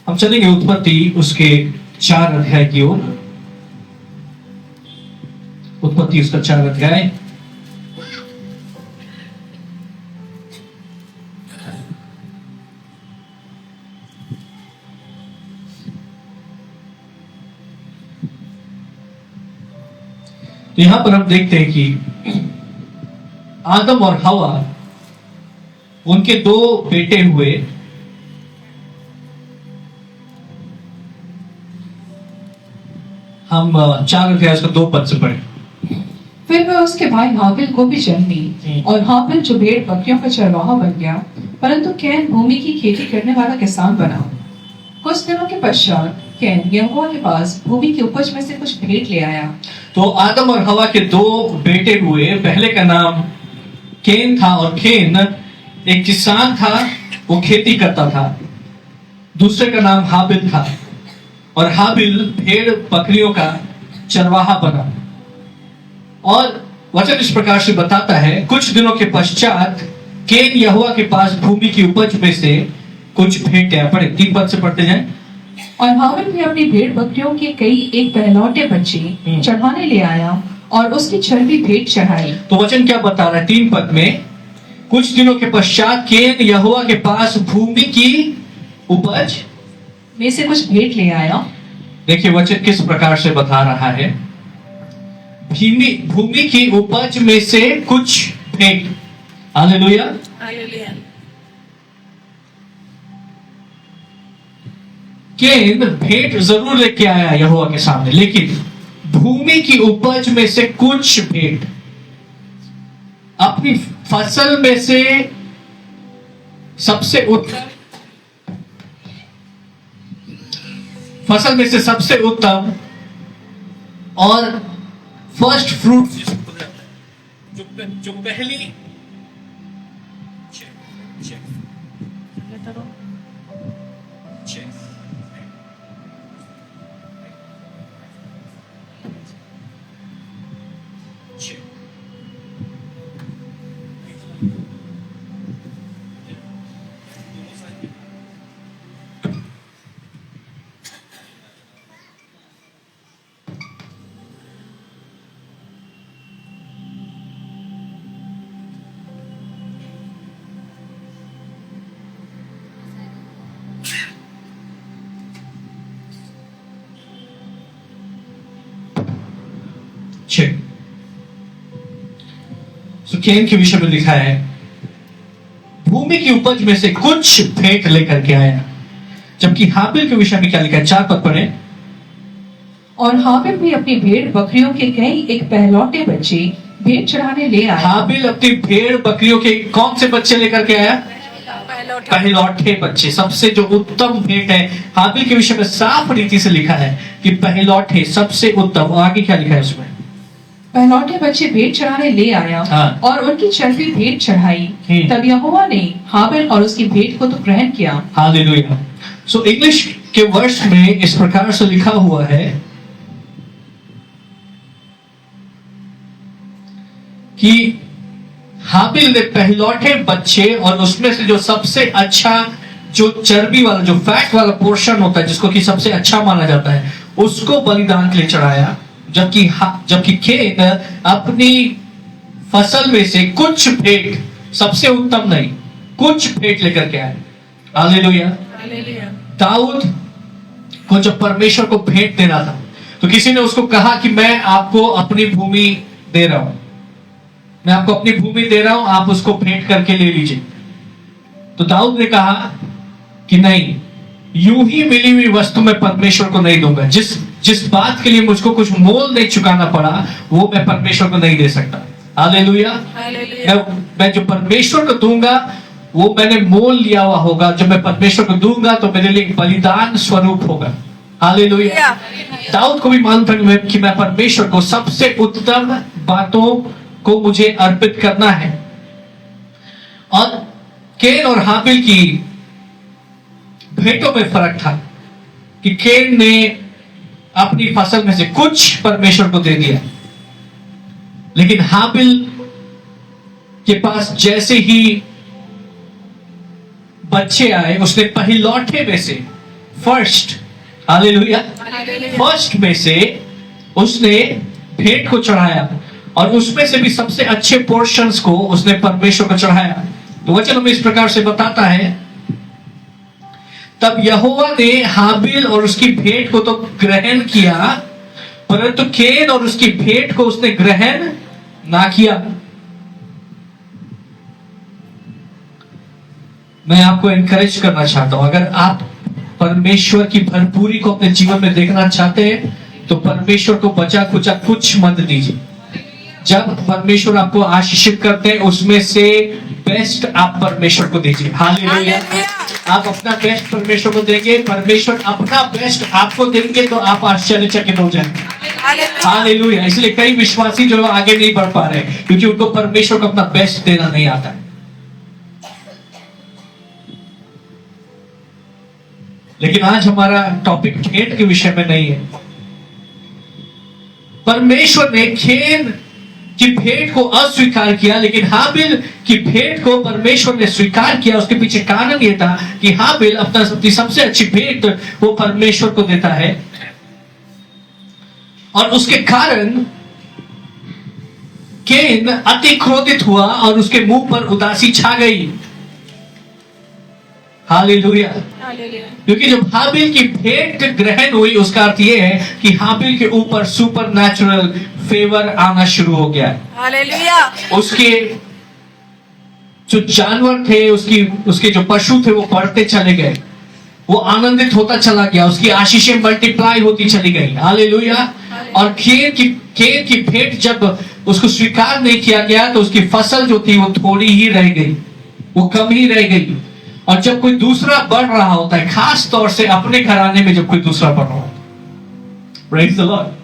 हम चलेंगे उत्पत्ति उसके 4 अध्याय की ओर। उत्पत्ति उसका 4 अध्याय। तो यहां पर हम देखते हैं कि आदम और हवा, उनके 2 बेटे हुए। हम 4 अध्याय उसका 2 पद से पढ़े। फिर वह उसके भाई हाबिल को भी जन्म दी, और हाबिल जो भेड़ बकरियों का चरवाहा बन गया, परंतु कैन भूमि की खेती करने वाला किसान बना। कुछ दिनों के पश्चात कैन यहोवा के पास भूमि की उपज में से कुछ भेंट ले आया। तो आदम और हवा के 2 बेटे हुए। पहले का नाम केन था, और केन एक किसान था, वो खेती करता था। दूसरे का नाम हाबिल था, और हाबिल भेड़ बकरियों का चरवाहा बना। और वचन इस प्रकार से बताता है, कुछ दिनों के पश्चात केन यहोवा के पास भूमि की उपज में से कुछ भेंट ले आया। पढ़े 3 पद से पढ़ते जाएं। और हाबिल भी अपनी भेड़ बकरियों के कई एक पहलौठे बच्चे चढ़ाने ले आया, और उसकी चर्बी भेंट चढ़ाई। तो वचन क्या बता रहा है 3 पद में? कुछ दिनों के पश्चात केन यहोवा के पास भूमि की उपज में से कुछ भेंट ले आया। देखिए वचन किस प्रकार से बता रहा है। भूमि की उपज में से कुछ भेंट। हालेलुया। केन भेंट जरूर लेके आया यहोवा के सामने, लेकिन भूमि की उपज में से कुछ भेंट, अपनी फसल में से सबसे उत्तम, फसल में से सबसे उत्तम और फर्स्ट फ्रूट, जो पहली केन के विषय में लिखा है, भूमि की उपज में से कुछ भेंट लेकर के आया। जबकि हाबिल के विषय में क्या लिखा है? 4 पद पढ़े। और हाबिल भी अपनी भेड़ बकरियों के कई एक पहलौठे बच्चे भेंट चढ़ाने ले आया। हाबिल अपनी भेड़ बकरियों के कौन से बच्चे लेकर के आया? पहलौठे बच्चे। सबसे जो उत्तम भेंट है, हाबिल के विषय में साफ रीति से लिखा है कि पहलौठे सबसे उत्तम। आगे क्या लिखा है उसमें? पहलौठे बच्चे भेंट चढ़ाने ले आया, और उनकी चर्बी भेंट चढ़ाई। तब यहोवा ने हाबिल और उसकी भेंट को तो ग्रहण किया। हालेलुया। सो इंग्लिश के वर्ष में इस प्रकार से लिखा हुआ है कि हाबिल ने पहलौठे बच्चे, और उसमें से जो सबसे अच्छा, जो चर्बी वाला, जो फैट वाला पोर्शन होता है, जिसको कि सबसे अच्छा माना जाता है, उसको बलिदान के लिए चढ़ाया। जबकि केन अपनी फसल में से कुछ भेंट, सबसे उत्तम नहीं, कुछ भेंट लेकर के आए। हालेलुया। दाऊद को जब परमेश्वर को भेंट देना था, तो किसी ने उसको कहा कि मैं आपको अपनी भूमि दे रहा हूं, मैं आपको अपनी भूमि दे रहा हूं, आप उसको भेंट करके ले लीजिए। तो दाऊद ने कहा कि नहीं, यूं ही मिली हुई वस्तु मैं परमेश्वर को नहीं दूंगा। जिस बात के लिए मुझको कुछ मोल नहीं चुकाना पड़ा, वो मैं परमेश्वर को नहीं दे सकता। हालेलुया। मैं जो परमेश्वर को दूंगा, वो मैंने मोल लिया हुआ होगा। जब मैं परमेश्वर को दूंगा तो मेरे लिए बलिदान स्वरूप होगा। हालेलुया। दाऊद को भी मालूम था कि मैं परमेश्वर को सबसे उत्तम बातों को मुझे अर्पित करना है। और केन और हाबिल की भेंटों में फर्क था कि केन ने अपनी फसल में से कुछ परमेश्वर को दे दिया, लेकिन हाबिल के पास जैसे ही बच्चे आए, उसने पहिलौठे में से फर्स्ट, हालेलुया, फर्स्ट में से उसने भेंट को चढ़ाया और उसमें से भी सबसे अच्छे पोर्शंस को उसने परमेश्वर को चढ़ाया। तो वचन हमें इस प्रकार से बताता है, तब यहोवा ने हाबिल और उसकी भेंट को तो ग्रहण किया, परंतु केन और उसकी भेंट को उसने ग्रहण ना किया। मैं आपको एनकरेज करना चाहता हूं, अगर आप परमेश्वर की भरपूरी को अपने जीवन में देखना चाहते हैं तो परमेश्वर को बचा खुचा कुछ मत दीजिए। जब परमेश्वर आपको आशीषित करते हैं उसमें से बेस्ट आप परमेश्वर को दीजिए। हालेलुया। आप अपना बेस्ट परमेश्वर को देंगे, परमेश्वर अपना बेस्ट आपको देंगे तो आप आश्चर्यचकित हो जाएंगे। हालेलुया। इसलिए कई विश्वासी जो आगे नहीं बढ़ पा रहे क्योंकि उनको परमेश्वर को अपना बेस्ट देना नहीं आता है। लेकिन आज हमारा टॉपिक भेंट के विषय में नहीं है। परमेश्वर ने केन की भेंट को अस्वीकार किया, लेकिन हाबिल की भेंट को परमेश्वर ने स्वीकार किया। उसके पीछे कारण यह था कि हाबिल अपनी सबसे अच्छी भेंट वो परमेश्वर को देता है और उसके कारण केन अति क्रोधित हुआ और उसके मुंह पर उदासी छा गई। हालेलुया। क्योंकि जब हाबिल की भेंट ग्रहण हुई उसका अर्थ यह है कि हाबिल के ऊपर सुपर नेचुरल फेवर आना शुरू हो गया। हालेलुया। उसके जो जानवर थे, उसके जो पशु थे वो बढ़ते चले गए, वो आनंदित होता चला गया, उसकी आशीषें मल्टीप्लाई होती चली गई। हालेलुया। और केन की भेंट जब उसको स्वीकार नहीं किया गया तो उसकी फसल जो थी वो थोड़ी ही रह गई, वो कम ही रह गई। और जब कोई दूसरा बढ़ रहा होता है, खास तौर से अपने घराने में जब कोई दूसरा बढ़ रहा होता है, प्रेज़ द लॉर्ड।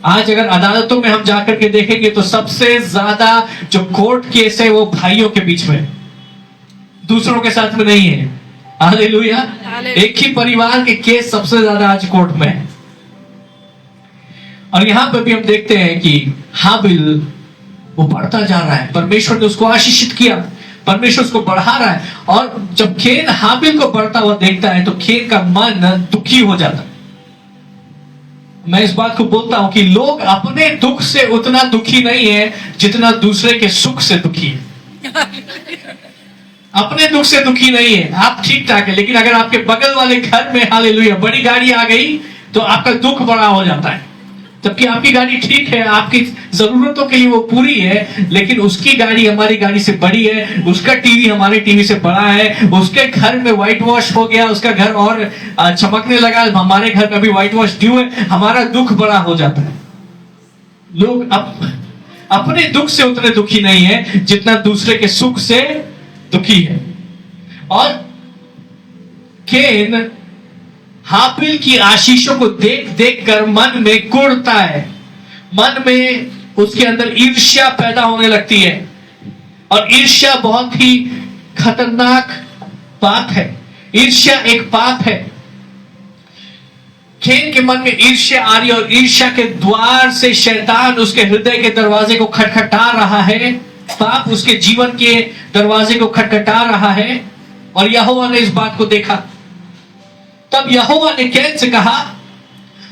आज अगर अदालतों में हम जाकर के देखेंगे तो सबसे ज्यादा जो कोर्ट केस है वो भाइयों के बीच में, दूसरों के साथ में नहीं है। हालेलुया। एक ही परिवार के केस सबसे ज्यादा आज कोर्ट में है। और यहां पर भी हम देखते हैं कि हाबिल वो बढ़ता जा रहा है, परमेश्वर ने उसको आशीषित किया, परमेश्वर उसको बढ़ा रहा है। और जब केन हाबिल को बढ़ता हुआ देखता है तो केन का मन दुखी हो जाता है। मैं इस बात को बोलता हूं कि लोग अपने दुख से उतना दुखी नहीं है जितना दूसरे के सुख से दुखी है। अपने दुख से दुखी नहीं है, आप ठीक ठाक है, लेकिन अगर आपके बगल वाले घर में हालेलुया बड़ी गाड़ी आ गई तो आपका दुख बड़ा हो जाता है। जबकि आपकी गाड़ी ठीक है, आपकी जरूरतों के लिए वो पूरी है, लेकिन उसकी गाड़ी हमारी गाड़ी से बड़ी है, उसका टीवी हमारे टीवी से बड़ा है, उसके घर में व्हाइट वॉश हो गया, उसका घर और चमकने लगा, हमारे घर में भी व्हाइट वॉश ड्यू है, हमारा दुख बड़ा हो जाता है। लोग अपने दुख से उतने दुखी नहीं है जितना दूसरे के सुख से दुखी है। और केन हाबिल की आशीषों को देख देख कर मन में कुढ़ता है, मन में उसके अंदर ईर्ष्या पैदा होने लगती है। और ईर्ष्या बहुत ही खतरनाक बात है। ईर्ष्या एक पाप है। केन के मन में ईर्ष्या आ रही है और ईर्ष्या के द्वार से शैतान उसके हृदय के दरवाजे को खटखटा रहा है, पाप उसके जीवन के दरवाजे को खटखटा रहा है। और यहोवा ने इस बात को देखा। तब यहोवा ने केन से कहा,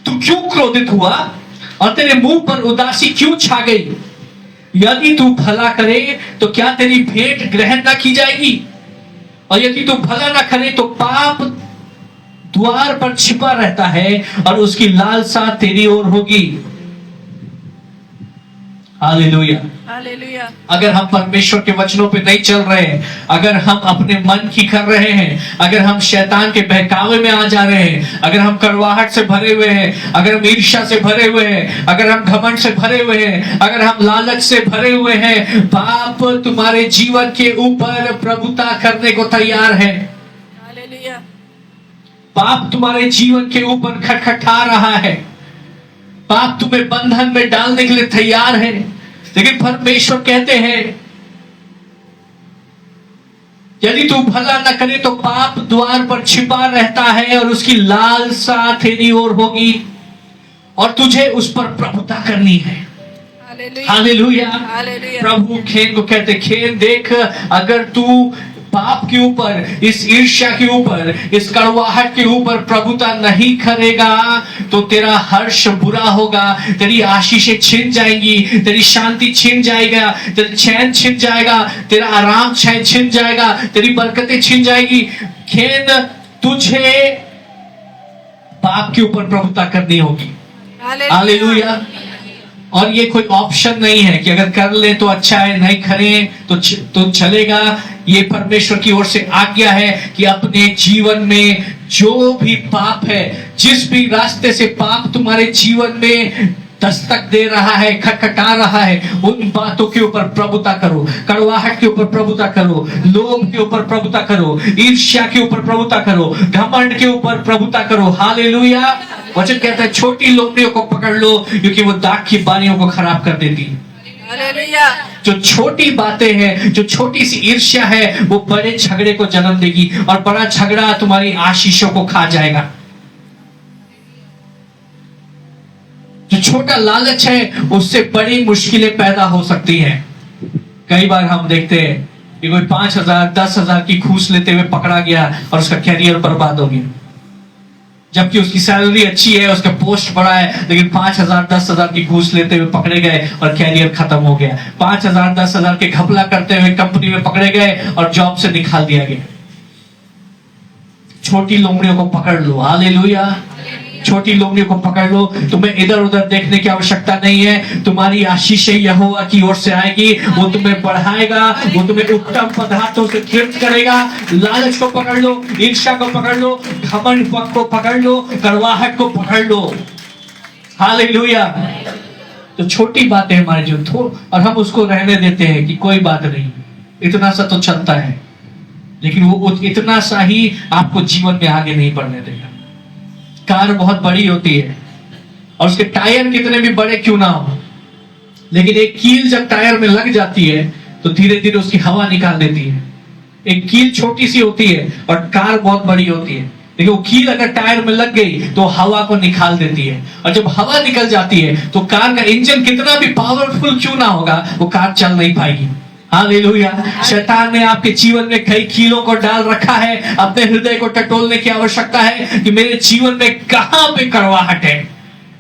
तू क्यों क्रोधित हुआ और तेरे मुंह पर उदासी क्यों छा गई? यदि तू भला करे तो क्या तेरी भेंट ग्रहण ना की जाएगी? और यदि तू भला ना करे तो पाप द्वार पर छिपा रहता है और उसकी लालसा तेरी ओर होगी। हालेलुया। हालेलुया। अगर हम परमेश्वर के वचनों पे नहीं चल रहे हैं, अगर हम अपने मन की कर रहे हैं, अगर हम शैतान के बहकावे में आ जा रहे हैं, अगर हम कड़वाहट से भरे हुए हैं, अगर हम ईर्ष्या से भरे हुए हैं, अगर हम घमंड से भरे हुए हैं, अगर हम लालच से भरे हुए हैं, पाप तुम्हारे जीवन के ऊपर प्रभुता करने को तैयार है। हालेलुया। पाप तुम्हारे जीवन के ऊपर खटखटा रहा है, पाप तुम्हें बंधन में डालने के लिए तैयार है। लेकिन परमेश्वर कहते हैं, यदि तू भला न करे तो पाप द्वार पर छिपा रहता है और उसकी लालसा तेरी ओर होगी और तुझे उस पर प्रभुता करनी है। हालेलुया। प्रभु केन को कहते, केन देख, अगर तू पाप के ऊपर, इस ईर्ष्या के ऊपर, इस कड़वाहट के ऊपर प्रभुता नहीं करेगा तो तेरा हर्ष बुरा होगा, तेरी आशीषें छिन जाएंगी, तेरी शांति छिन जाएगा, तेरा चैन छिन जाएगा, तेरा आराम छिन जाएगा, तेरी बरकतें छिन जाएगी। खेद तुझे पाप के ऊपर प्रभुता करनी होगी। हालेलुया। और ये कोई ऑप्शन नहीं है कि अगर कर ले तो अच्छा है, नहीं करें तो चलेगा। ये परमेश्वर की ओर से आज्ञा है कि अपने जीवन में जो भी पाप है, जिस भी रास्ते से पाप तुम्हारे जीवन में दस्तक दे रहा है, खटखटा रहा है, उन बातों के ऊपर प्रभुता करो। कड़वाहट के ऊपर प्रभुता करो, लोभ के ऊपर प्रभुता करो, ईर्ष्या के ऊपर प्रभुता करो, घमंड के ऊपर प्रभुता करो। हालेलुया। वचन कहता है छोटी लोमड़ियों को पकड़ लो क्योंकि वो दाग की बारियों को खराब कर देती है। हालेलुया। जो छोटी बातें हैं, जो छोटी सी ईर्ष्या है, वो बड़े झगड़े को जन्म देगी और बड़ा झगड़ा तुम्हारी आशीषों को खा जाएगा। जो छोटा लालच है, उससे बड़ी मुश्किलें पैदा हो सकती हैं। कई बार हम देखते हैं कि कोई 5,000 10,000 की घूस लेते हुए पकड़ा गया और उसका कैरियर बर्बाद हो गया, जबकि उसकी सैलरी अच्छी है, उसका पोस्ट बड़ा है, लेकिन 5,000 10,000 की घूस लेते हुए पकड़े गए और कैरियर खत्म हो गया। 5,000 10,000 के घपला करते हुए कंपनी में पकड़े गए और जॉब से निकाल दिया गया। छोटी लोमड़ियों को पकड़ लो। हालेलुया। छोटी लोमड़ियों को पकड़ लो। तुम्हें इधर उधर देखने की आवश्यकता नहीं है। तुम्हारी आशीषें यहोवा की ओर से आएगी, वो तुम्हें बढ़ाएगा, वो तुम्हें उत्तम पदार्थों से तृप्त करेगा। लालच को पकड़ लो, ईर्ष्या को पकड़ लो, घमंड को पकड़ लो, कड़वाहट को पकड़ लो। हालेलुया। तो छोटी बातें हमारे जो और हम उसको रहने देते हैं कि कोई बात नहीं, इतना सा तो चलता है, लेकिन वो इतना सा ही आपको जीवन में आगे नहीं बढ़ने देगा। कार बहुत बड़ी होती है और उसके टायर कितने भी बड़े क्यों ना हो, लेकिन एक कील जब टायर में लग जाती है तो धीरे धीरे उसकी हवा निकाल देती है। एक कील छोटी सी होती है और कार बहुत बड़ी होती है, लेकिन वो कील अगर टायर में लग गई तो हवा को निकाल देती है, और जब हवा निकल जाती है तो कार का इंजन कितना भी पावरफुल क्यों ना होगा, वो कार चल नहीं पाएगी। हालेलुया। शैतान ने आपके जीवन में कई कीलों को डाल रखा है। अपने हृदय को टटोलने की आवश्यकता है कि मेरे जीवन में कहां पे कड़वाहट है,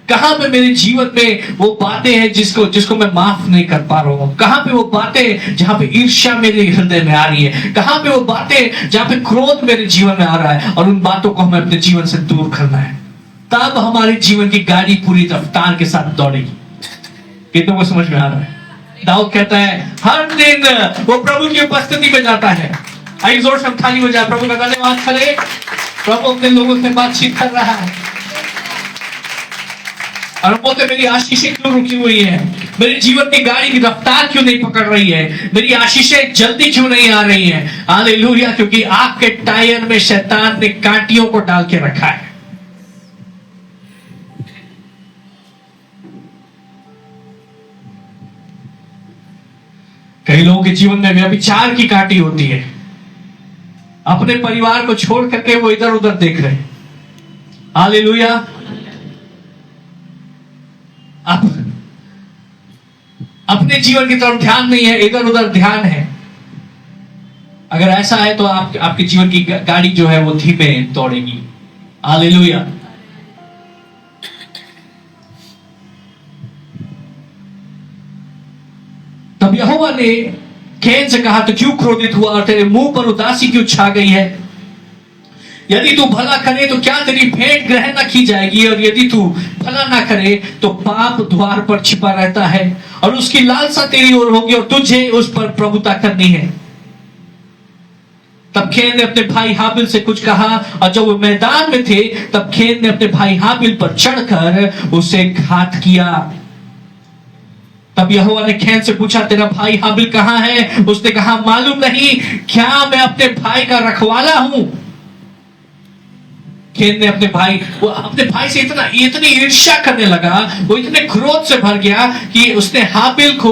कहां पे मेरे जीवन में वो बातें हैं जिसको मैं माफ नहीं कर पा रहा हूं, कहां पे वो बातें जहां पे ईर्ष्या मेरे हृदय में आ रही है, कहां पे वो बातें जहां पे क्रोध मेरे जीवन में आ रहा है, और उन बातों को हमें अपने जीवन से दूर करना है। तब हमारे जीवन की गाड़ी पूरी रफ्तार के साथ दौड़ेगी। कितनों को समझ में आ रहा है? दाऊद कहता है हर दिन वो प्रभु की उपस्थिति में जाता है। आइए जोर से हम थाली बजाएं, प्रभु का धन्यवाद करें। प्रभु अपने लोगों से बातचीत कर रहा है और बोलते मेरी आशीषें क्यों रुकी हुई है, मेरे जीवन की गाड़ी की रफ्तार क्यों नहीं पकड़ रही है, मेरी आशीषें जल्दी क्यों नहीं आ रही है। हालेलुया। क्योंकि आपके टायर में शैतान ने कांटियों को डाल के रखा है। कई लोगों के जीवन में व्यभिचार की कांटी होती है। अपने परिवार को छोड़ करके वो इधर उधर देख रहे हैं। हालेलुया। अपने जीवन की तरफ ध्यान नहीं है, इधर उधर ध्यान है। अगर ऐसा है तो आपके जीवन की गाड़ी जो है वो धीमे दौड़ेगी। हालेलुया। तब यहोवा ने कैन से कहा तो क्यों क्रोधित हुआ और तेरे मुंह पर उदासी क्यों छा गई है? यदि तू भला करे तो क्या तेरी भेंट ग्रहण न की जाएगी, और यदि तू भला ना करे तो पाप द्वार पर छिपा रहता है और उसकी लालसा तेरी ओर होगी और तुझे उस पर प्रभुता करनी है। तब कैन ने अपने भाई हाबिल से कुछ कहा, और जब वो मैदान में थे तब कैन ने अपने भाई हाबिल पर चढ़कर उसे घात किया। तब यहोवा ने कैन से पूछा तेरा भाई हाबिल कहां है? उसने कहा मालूम नहीं, क्या मैं अपने भाई का रखवाला हूं? कैन ने अपने भाई से इतनी ईर्ष्या करने लगा, वो इतने क्रोध से भर गया कि उसने हाबिल को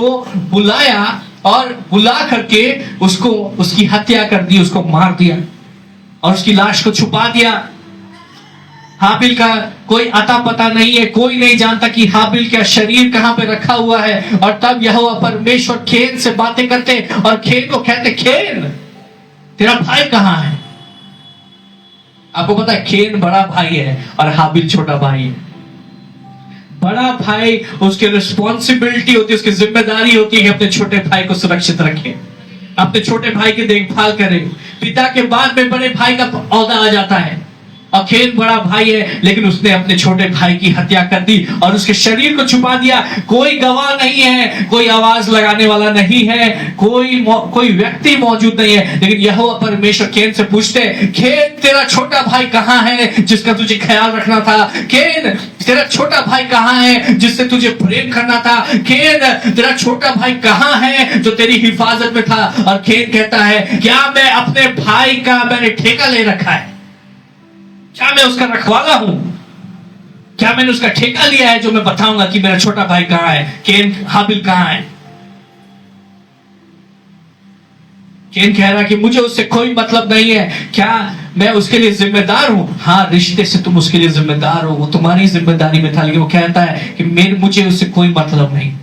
बुलाया और बुला करके उसकी हत्या कर दी, उसको मार दिया और उसकी लाश को छुपा दिया। हाबिल का कोई अता पता नहीं है, कोई नहीं जानता कि हाबिल का शरीर कहां पे रखा हुआ है। और तब यहोवा परमेश्वर कैन से बातें करते और कैन को कहते कैन तेरा भाई कहां है? आपको पता है केन बड़ा भाई है और हाबिल छोटा भाई है। बड़ा भाई, उसकी रिस्पॉन्सिबिलिटी होती है, उसकी जिम्मेदारी होती है कि अपने छोटे भाई को सुरक्षित रखे, अपने छोटे भाई की देखभाल करे। पिता के बाद में बड़े भाई का औहदा आ जाता है। और केन बड़ा भाई है, लेकिन उसने अपने छोटे भाई की हत्या कर दी और उसके शरीर को छुपा दिया। कोई गवाह नहीं है, कोई आवाज लगाने वाला नहीं है, कोई व्यक्ति मौजूद नहीं है। लेकिन यहोवा परमेश्वर केन से पूछते, केन तेरा छोटा भाई कहां है जिसका तुझे ख्याल रखना था? केन तेरा छोटा भाई कहां है जिससे तुझे प्रेम करना था? केन तेरा छोटा भाई कहां है जो तेरी हिफाजत में था? और केन कहता है, क्या मैं अपने भाई का मैंने ठेका ले रखा है? क्या मैं उसका रखवाला हूं? क्या मैंने उसका ठेका लिया है जो मैं बताऊंगा कि मेरा छोटा भाई कहां है? केन हाबिल कहां है? केन कह रहा कि मुझे उससे कोई मतलब नहीं है। क्या मैं उसके लिए जिम्मेदार हूं? हाँ, रिश्ते से तुम उसके लिए जिम्मेदार हो, वो तुम्हारी जिम्मेदारी में था, लेकिन वो कहता है कि मुझे उससे कोई मतलब नहीं।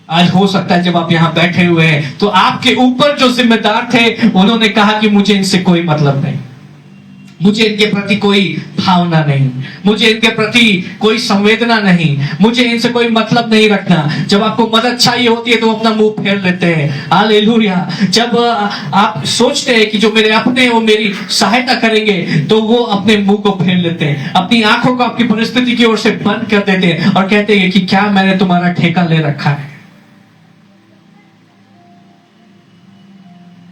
आज हो सकता है जब आप यहां बैठे हुए हैं तो आपके ऊपर जो जिम्मेदार थे उन्होंने कहा कि मुझे इनसे कोई मतलब नहीं, मुझे इनके प्रति कोई भावना नहीं, मुझे इनके प्रति कोई संवेदना नहीं, मुझे इनसे कोई मतलब नहीं रखना। जब आपको मदद चाहिए होती है तो अपना मुंह फेर लेते हैं। हालेलुया। जब आप सोचते हैं कि जो मेरे अपने वो मेरी सहायता करेंगे तो वो अपने मुंह को फेर लेते हैं, अपनी आंखों को आपकी परिस्थिति की ओर से बंद कर देते हैं और कहते हैं कि क्या मैंने तुम्हारा ठेका ले रखा है?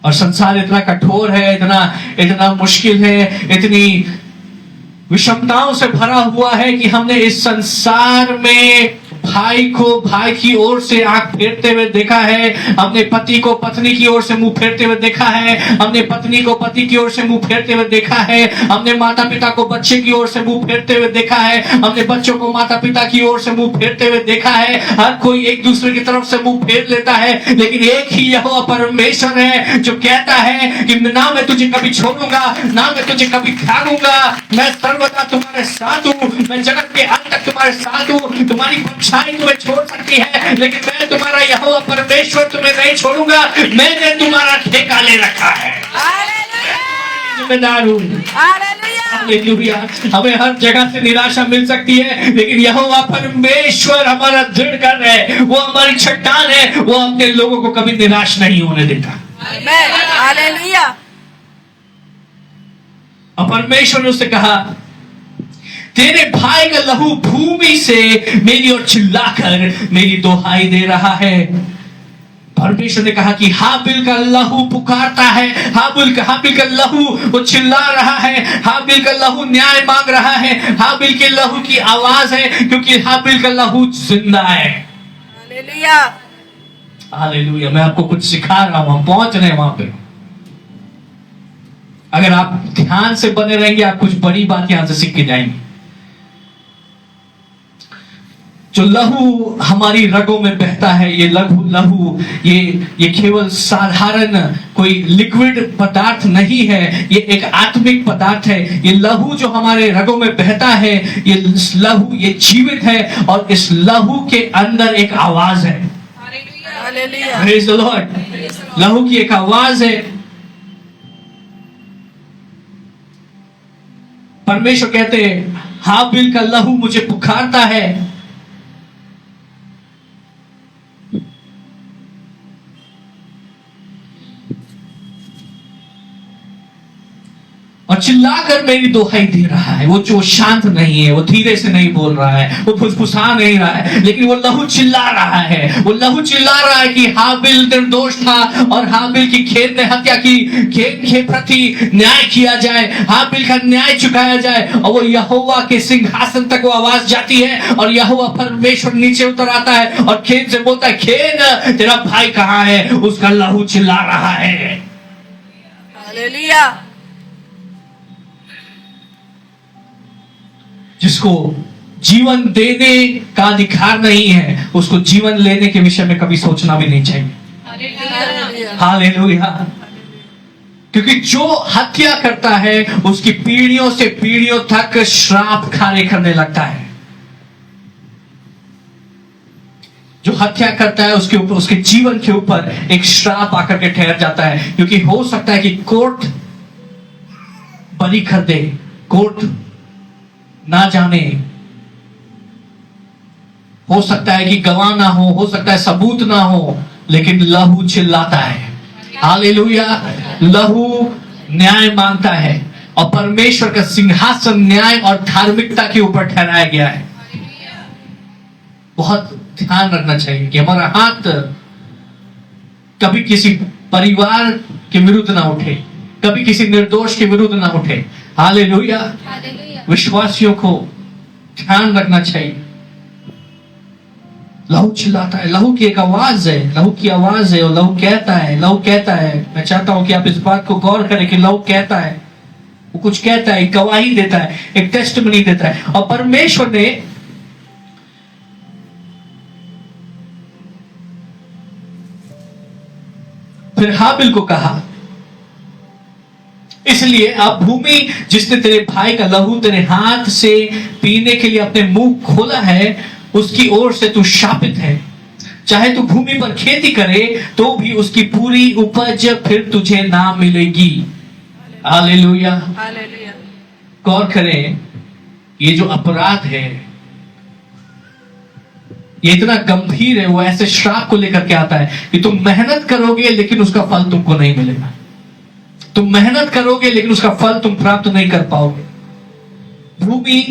और संसार इतना कठोर है, इतना मुश्किल है, इतनी विषमताओं से भरा हुआ है कि हमने इस संसार में भाई को भाई की ओर से आंख फेरते हुए देखा है, हमने पति को पत्नी की ओर से मुंह फेरते हुए देखा है, हमने पत्नी को पति की ओर से मुंह फेरते हुए देखा है, हमने माता पिता को बच्चे की ओर से मुंह फेरते हुए देखा है, हमने बच्चों को माता पिता की ओर से मुंह फेरते हुए देखा है। हर कोई एक दूसरे की तरफ से मुंह फेर लेता है, लेकिन एक ही यहोवा परमेश्वर है जो कहता है कि ना मैं तुझे कभी छोड़ूंगा, ना मैं तुझे कभी त्यागूंगा, मैं सर्वदा तुम्हारे साथ हूं, मैं जगत के अंत तक तुम्हारे साथ हूं। तुम्हारी तुम्हें छोड़ सकती है, लेकिन मैं तुम्हारा यहोवा परमेश्वर तुम्हें नहीं छोड़ूंगा। मैंने तुम्हारा ठेका ले रखा है, जिम्मेदार हूं। हालेलुया। हमें हर जगह से निराशा मिल सकती है, लेकिन यहोवा परमेश्वर हमारा दृढ़ कर है, वो हमारी चट्टान है, वो अपने लोगों को कभी निराश नहीं होने देता। हालेलुया। और परमेश्वर ने उससे कहा, तेरे भाई का लहू भूमि से मेरी ओर चिल्लाकर मेरी दोहाई दे रहा है। परमेश्वर ने कहा कि हाबिल का लहू पुकारता है, हाबिल का लहू वो चिल्ला रहा है, हाबिल का लहू न्याय मांग रहा है, हाबिल के लहू की आवाज है, क्योंकि हाबिल का लहू जिंदा है। हालेलुया। हालेलुया। मैं आपको कुछ सिखा रहा हूं, हम पहुंच रहे हैं वहां पे। अगर आप ध्यान से बने रहेंगे आप कुछ बड़ी बात यहां से सीख के जाएंगे। जो लहू हमारी रगों में बहता है, ये लहू ये केवल साधारण कोई लिक्विड पदार्थ नहीं है, ये एक आत्मिक पदार्थ है। ये लहू जो हमारे रगों में बहता है, ये लहू ये जीवित है और इस लहू के अंदर एक आवाज है। हालेलुया। Praise the Lord. लहू की एक आवाज है। परमेश्वर कहते हैं, हाबिल का लहू मुझे पुकारता है। और चिल्लाकर मेरी दोहाई दे रहा है। वो जो शांत नहीं है, वो धीरे से नहीं बोल रहा है, वो फुसफुसा नहीं रहा है, लेकिन वो लहू चिल्ला रहा है। वो लहू चिल्ला रहा है कि हाबिल निर्दोष था और हाबिल की खेत ने हत्या की, खेत के प्रति न्याय किया जाए, हाबिल का न्याय चुकाया जाए। और वो यहोवा के सिंहासन तक वो आवाज जाती है और यहोवा परमेश्वर नीचे उतर आता है और खेत से बोलता है, खेत तेरा भाई कहां है? उसका लहू चिल्ला रहा है। हालेलुया। जिसको जीवन देने का अधिकार नहीं है, उसको जीवन लेने के विषय में कभी सोचना भी नहीं चाहिए। हालेलुया। क्योंकि जो हत्या करता है उसकी पीढ़ियों से पीढ़ियों तक श्राप खाने करने लगता है। जो हत्या करता है उसके ऊपर, उसके जीवन के ऊपर एक श्राप आकर के ठहर जाता है, क्योंकि हो सकता है कि कोर्ट बरी कर दे, कोर्ट ना जाने, हो सकता है कि गवाह ना हो सकता है सबूत ना हो, लेकिन लहू चिल्लाता है। हालेलुया। लहू न्याय मांगता है और परमेश्वर का सिंहासन न्याय और धार्मिकता के ऊपर ठहराया गया है। बहुत ध्यान रखना चाहिए कि हमारा हाथ कभी किसी परिवार के विरुद्ध ना उठे, कभी किसी निर्दोष के विरुद्ध ना उठे। हालेलुया। विश्वासियों को ध्यान रखना चाहिए। लहू चिल्लाता है, लहू की एक आवाज है, लहू की आवाज है, और लहू कहता है, मैं चाहता हूं कि आप इस बात को गौर करें कि लहू कहता है, वो कुछ कहता है, एक गवाही देता है, एक टेस्टिमनी देता है। और परमेश्वर ने फिर हाबिल को कहा, इसलिए अब भूमि जिसने तेरे भाई का लहू तेरे हाथ से पीने के लिए अपने मुंह खोला है, उसकी ओर से तू शापित है। चाहे तू भूमि पर खेती करे तो भी उसकी पूरी उपज फिर तुझे ना मिलेगी। हालेलुया। हालेलुया। गौर करें, ये जो अपराध है ये इतना गंभीर है। वो ऐसे श्राप को लेकर के आता है कि तुम मेहनत करोगे लेकिन उसका फल तुमको नहीं मिलेगा, तुम मेहनत करोगे लेकिन उसका फल तुम प्राप्त नहीं कर पाओगे। भूमि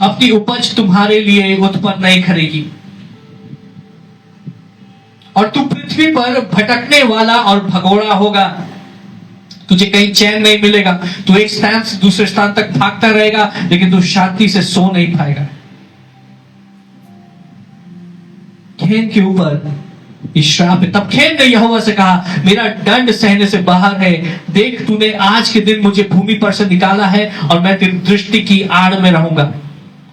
अपनी उपज तुम्हारे लिए उत्पन्न नहीं करेगी, और तू पृथ्वी पर भटकने वाला और भगोड़ा होगा। तुझे कहीं चैन नहीं मिलेगा, तू एक स्थान से दूसरे स्थान तक भागता रहेगा लेकिन तू शांति से सो नहीं पाएगा। खेन के ऊपर श्राप है। तब खेन ने यहोवा से कहा, मेरा दंड सहने से बाहर है। देख, तूने आज के दिन मुझे भूमि पर से निकाला है और मैं तेरी दृष्टि की आड़ में रहूंगा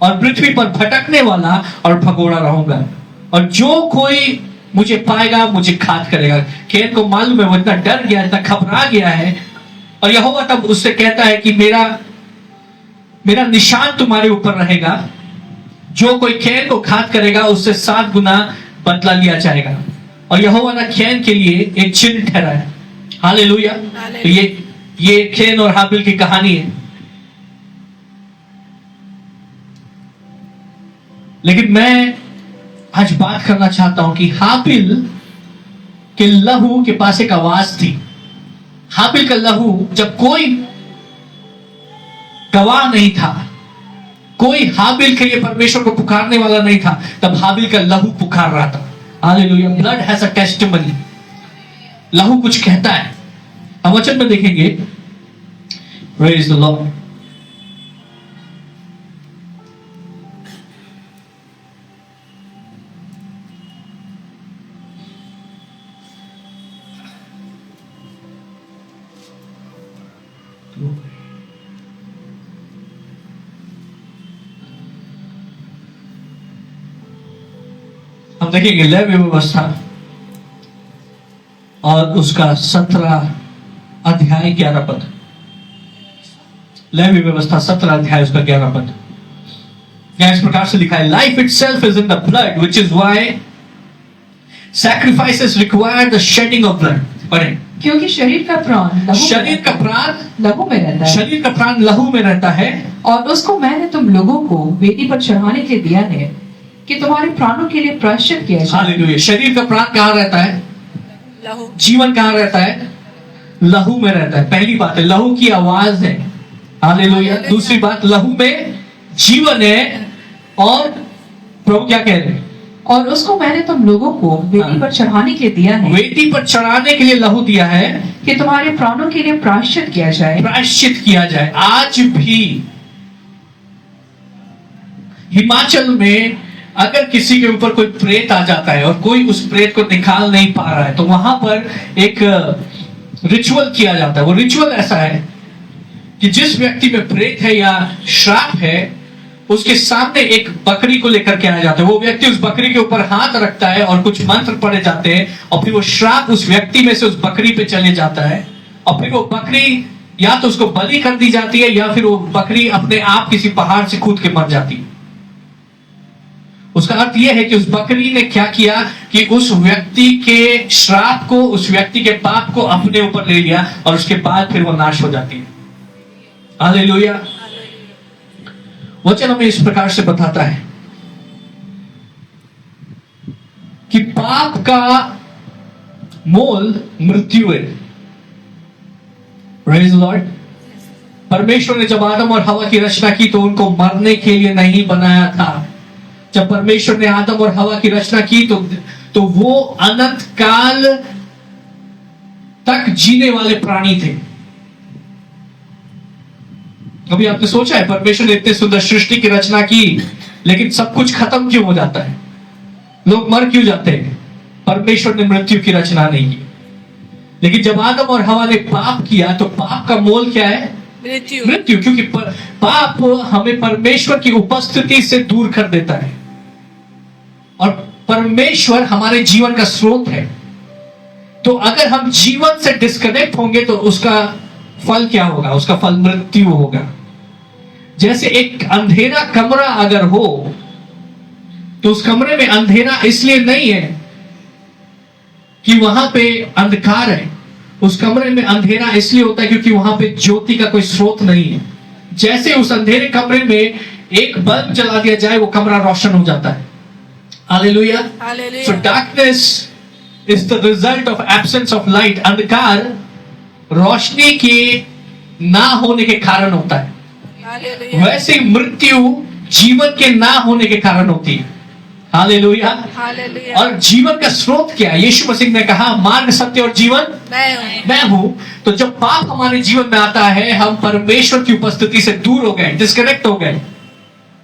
और पृथ्वी पर भटकने वाला और भगोड़ा रहूंगा, और जो कोई मुझे पाएगा मुझे घात करेगा। खेन को मालूम है, वो इतना डर गया, इतना घबरा गया है। और यहोवा तब उससे कहता है कि मेरा निशान तुम्हारे ऊपर रहेगा, जो कोई खेन को घात करेगा उससे 7 गुना बदला लिया जाएगा। और यहोवा ने खेन के लिए एक चिन्ह ठहराया। हालेलुया। तो ये खेन और हाबिल की कहानी है। लेकिन मैं आज बात करना चाहता हूं कि हाबिल के लहू के पास एक आवाज थी। हाबिल का लहू, जब कोई गवाह नहीं था, कोई हाबिल के लिए परमेश्वर को पुकारने वाला नहीं था, तब हाबिल का लहू पुकार रहा था। Hallelujah. Blood has a testimony. लहू कुछ कहता है। हम वचन में देखेंगे, प्रेज द लॉर्ड। हम देखेंगे लेवी व्यवस्था और उसका 17 अध्याय 11 पद। लेवी व्यवस्था 17 अध्याय उसका 11 पद। इस प्रकार से लिखा है, life itself is in the blood, which is why sacrifices require the shedding of blood. पढ़ें। क्योंकि शरीर का प्राण लहू में रहता है। शरीर का प्राण लहू में रहता है। और उसको मैंने तुम लोगों को वेदी पर चढ़ाने के लिए दिया है कि तुम्हारे प्राणों के लिए प्रायश्चित किया जाए। हालेलुया। शरीर का प्राण कहाँ रहता है? लहू। जीवन कहाँ रहता है? लहू में रहता है। पहली बात है, लहू की आवाज है। हालेलुया। दूसरी बात, लहू में जीवन है। और प्रभु क्या कह रहे हैं? और उसको मैंने तुम लोगों को वेदी पर चढ़ाने के लिए दिया है। वेदी पर चढ़ाने के लिए लहू दिया है कि तुम्हारे प्राणों के लिए प्रायश्चित किया जाए। प्रायश्चित किया जाए। आज भी हिमाचल में अगर किसी के ऊपर कोई प्रेत आ जाता है और कोई उस प्रेत को निकाल नहीं पा रहा है, तो वहां पर एक रिचुअल किया जाता है। वो रिचुअल ऐसा है कि जिस व्यक्ति में प्रेत है या श्राप है, उसके सामने एक बकरी को लेकर के आया जाता है। वो व्यक्ति उस बकरी के ऊपर हाथ रखता है और कुछ मंत्र पढ़े जाते हैं, और फिर वो श्राप उस व्यक्ति में से उस बकरी पे चले जाता है। और फिर वो बकरी या तो उसको बलि कर दी जाती है, या फिर वो बकरी अपने आप किसी पहाड़ से कूद के मर जाती है। उसका अर्थ यह है कि उस बकरी ने क्या किया कि उस व्यक्ति के श्राप को, उस व्यक्ति के पाप को अपने ऊपर ले लिया और उसके बाद फिर वो नाश हो जाती है। हालेलुया। वचन हमें इस प्रकार से बताता है कि पाप का मोल मृत्यु है। Praise the Lord. परमेश्वर ने जब आदम और हवा की रचना की तो उनको मरने के लिए नहीं बनाया था। जब परमेश्वर ने आदम और हवा की रचना की तो वो अनंत काल तक जीने वाले प्राणी थे। कभी आपने सोचा है परमेश्वर ने इतने सुंदर सृष्टि की रचना की लेकिन सब कुछ खत्म क्यों हो जाता है? लोग मर क्यों जाते हैं? परमेश्वर ने मृत्यु की रचना नहीं की। लेकिन जब आदम और हवा ने पाप किया तो पाप का मोल क्या है? मृत्यु। क्योंकि पाप हमें परमेश्वर की उपस्थिति से दूर कर देता है और परमेश्वर हमारे जीवन का स्रोत है। तो अगर हम जीवन से डिस्कनेक्ट होंगे तो उसका फल क्या होगा? उसका फल मृत्यु होगा। जैसे एक अंधेरा कमरा अगर हो तो उस कमरे में अंधेरा इसलिए नहीं है कि वहां पे अंधकार है। उस कमरे में अंधेरा इसलिए होता है क्योंकि वहां पे ज्योति का कोई स्रोत नहीं है। जैसे उस अंधेरे कमरे में एक बल्ब जला दिया जाए वो कमरा रोशन हो जाता है। Hallelujah. So darkness is the result of absence of light. अंधकार रोशनी के ना होने के कारण होता है। वैसे मृत्यु जीवन के ना होने के कारण होती है। हालेलुया। और जीवन का स्रोत क्या है? यीशु मसीह ने कहा मार्ग, सत्य और जीवन मैं हूं। तो जब पाप हमारे जीवन में आता है हम परमेश्वर की उपस्थिति से दूर हो गए, डिस्कनेक्ट हो गए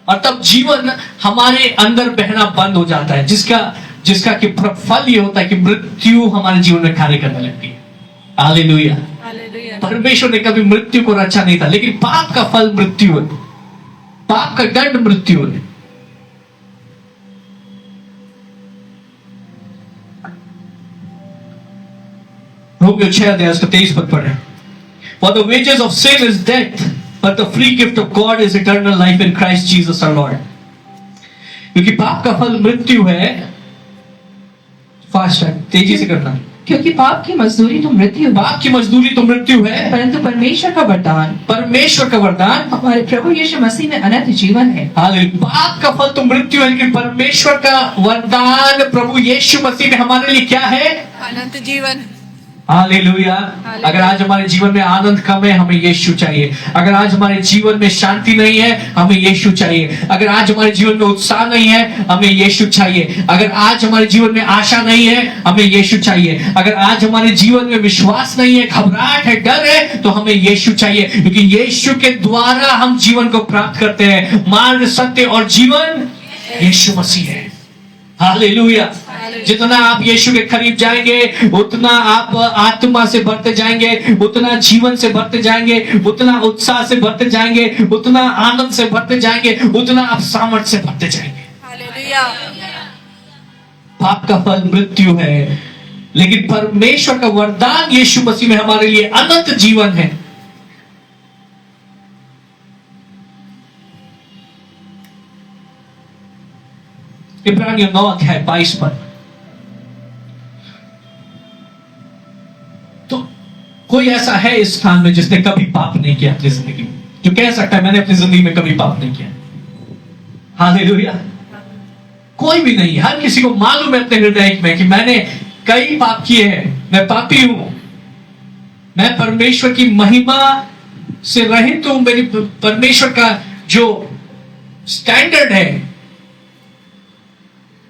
और तब जीवन हमारे अंदर बहना बंद हो जाता है, जिसका कि फल ये होता है कि मृत्यु हमारे जीवन में कार्य करने लगती है। हालेलुया। परमेश्वर ने कभी मृत्यु को रचा नहीं था, लेकिन पाप का फल मृत्यु है। पाप का दंड मृत्यु है। रोमियो 6:23 पद पढ़े। For the wages of sin is death, but the free gift of God is eternal life in Christ Jesus our Lord. क्योंकि पाप का फल मृत्यु है। फास्ट है, तेजी से करना। क्योंकि पाप की मजदूरी तो मृत्यु है, पाप की मजदूरी तो मृत्यु है, परंतु परमेश्वर का वरदान हमारे प्रभु यीशु मसीह में अनंत जीवन है। हालेलुया। पाप का फल तो मृत्यु है, लेकिन परमेश्वर का वरदान प्रभु यीशु मसीह में हमारे लिए क्या है? अनंत जीवन। हालेलुया। अगर आज हमारे जीवन में आनंद कम है हमें यीशु चाहिए। अगर आज हमारे जीवन में शांति नहीं है हमें यीशु चाहिए। अगर आज हमारे जीवन में उत्साह नहीं है हमें यीशु चाहिए। अगर आज हमारे जीवन में आशा नहीं है हमें यीशु चाहिए। अगर आज हमारे जीवन में विश्वास नहीं है, घबराहट है, डर है, तो हमें यीशु चाहिए। क्योंकि यीशु के द्वारा हम जीवन को प्राप्त करते हैं। मार्ग, सत्य और जीवन यीशु मसीह है। हालेलुया। जितना आप यीशु के करीब जाएंगे उतना आप आत्मा से बढ़ते जाएंगे, उतना जीवन से बढ़ते जाएंगे, उतना उत्साह से बढ़ते जाएंगे, उतना आनंद से बढ़ते जाएंगे, उतना आप सामर्थ्य से बढ़ते जाएंगे। हालेलुया। पाप का फल मृत्यु है, लेकिन परमेश्वर का वरदान यीशु मसीह में हमारे लिए अनंत जीवन है। इब्रानियों 9:22 पर। तो कोई ऐसा है इस स्थान में जिसने कभी पाप नहीं किया अपनी जिंदगी में, जो कह सकता है मैंने अपनी जिंदगी में कभी पाप नहीं किया? हालेलुया। कोई भी नहीं। हर किसी को मालूम है अपने हृदय में कि मैंने कई पाप किए हैं, मैं पापी हूं, मैं परमेश्वर की महिमा से रहित हूं। मेरी परमेश्वर का जो स्टैंडर्ड है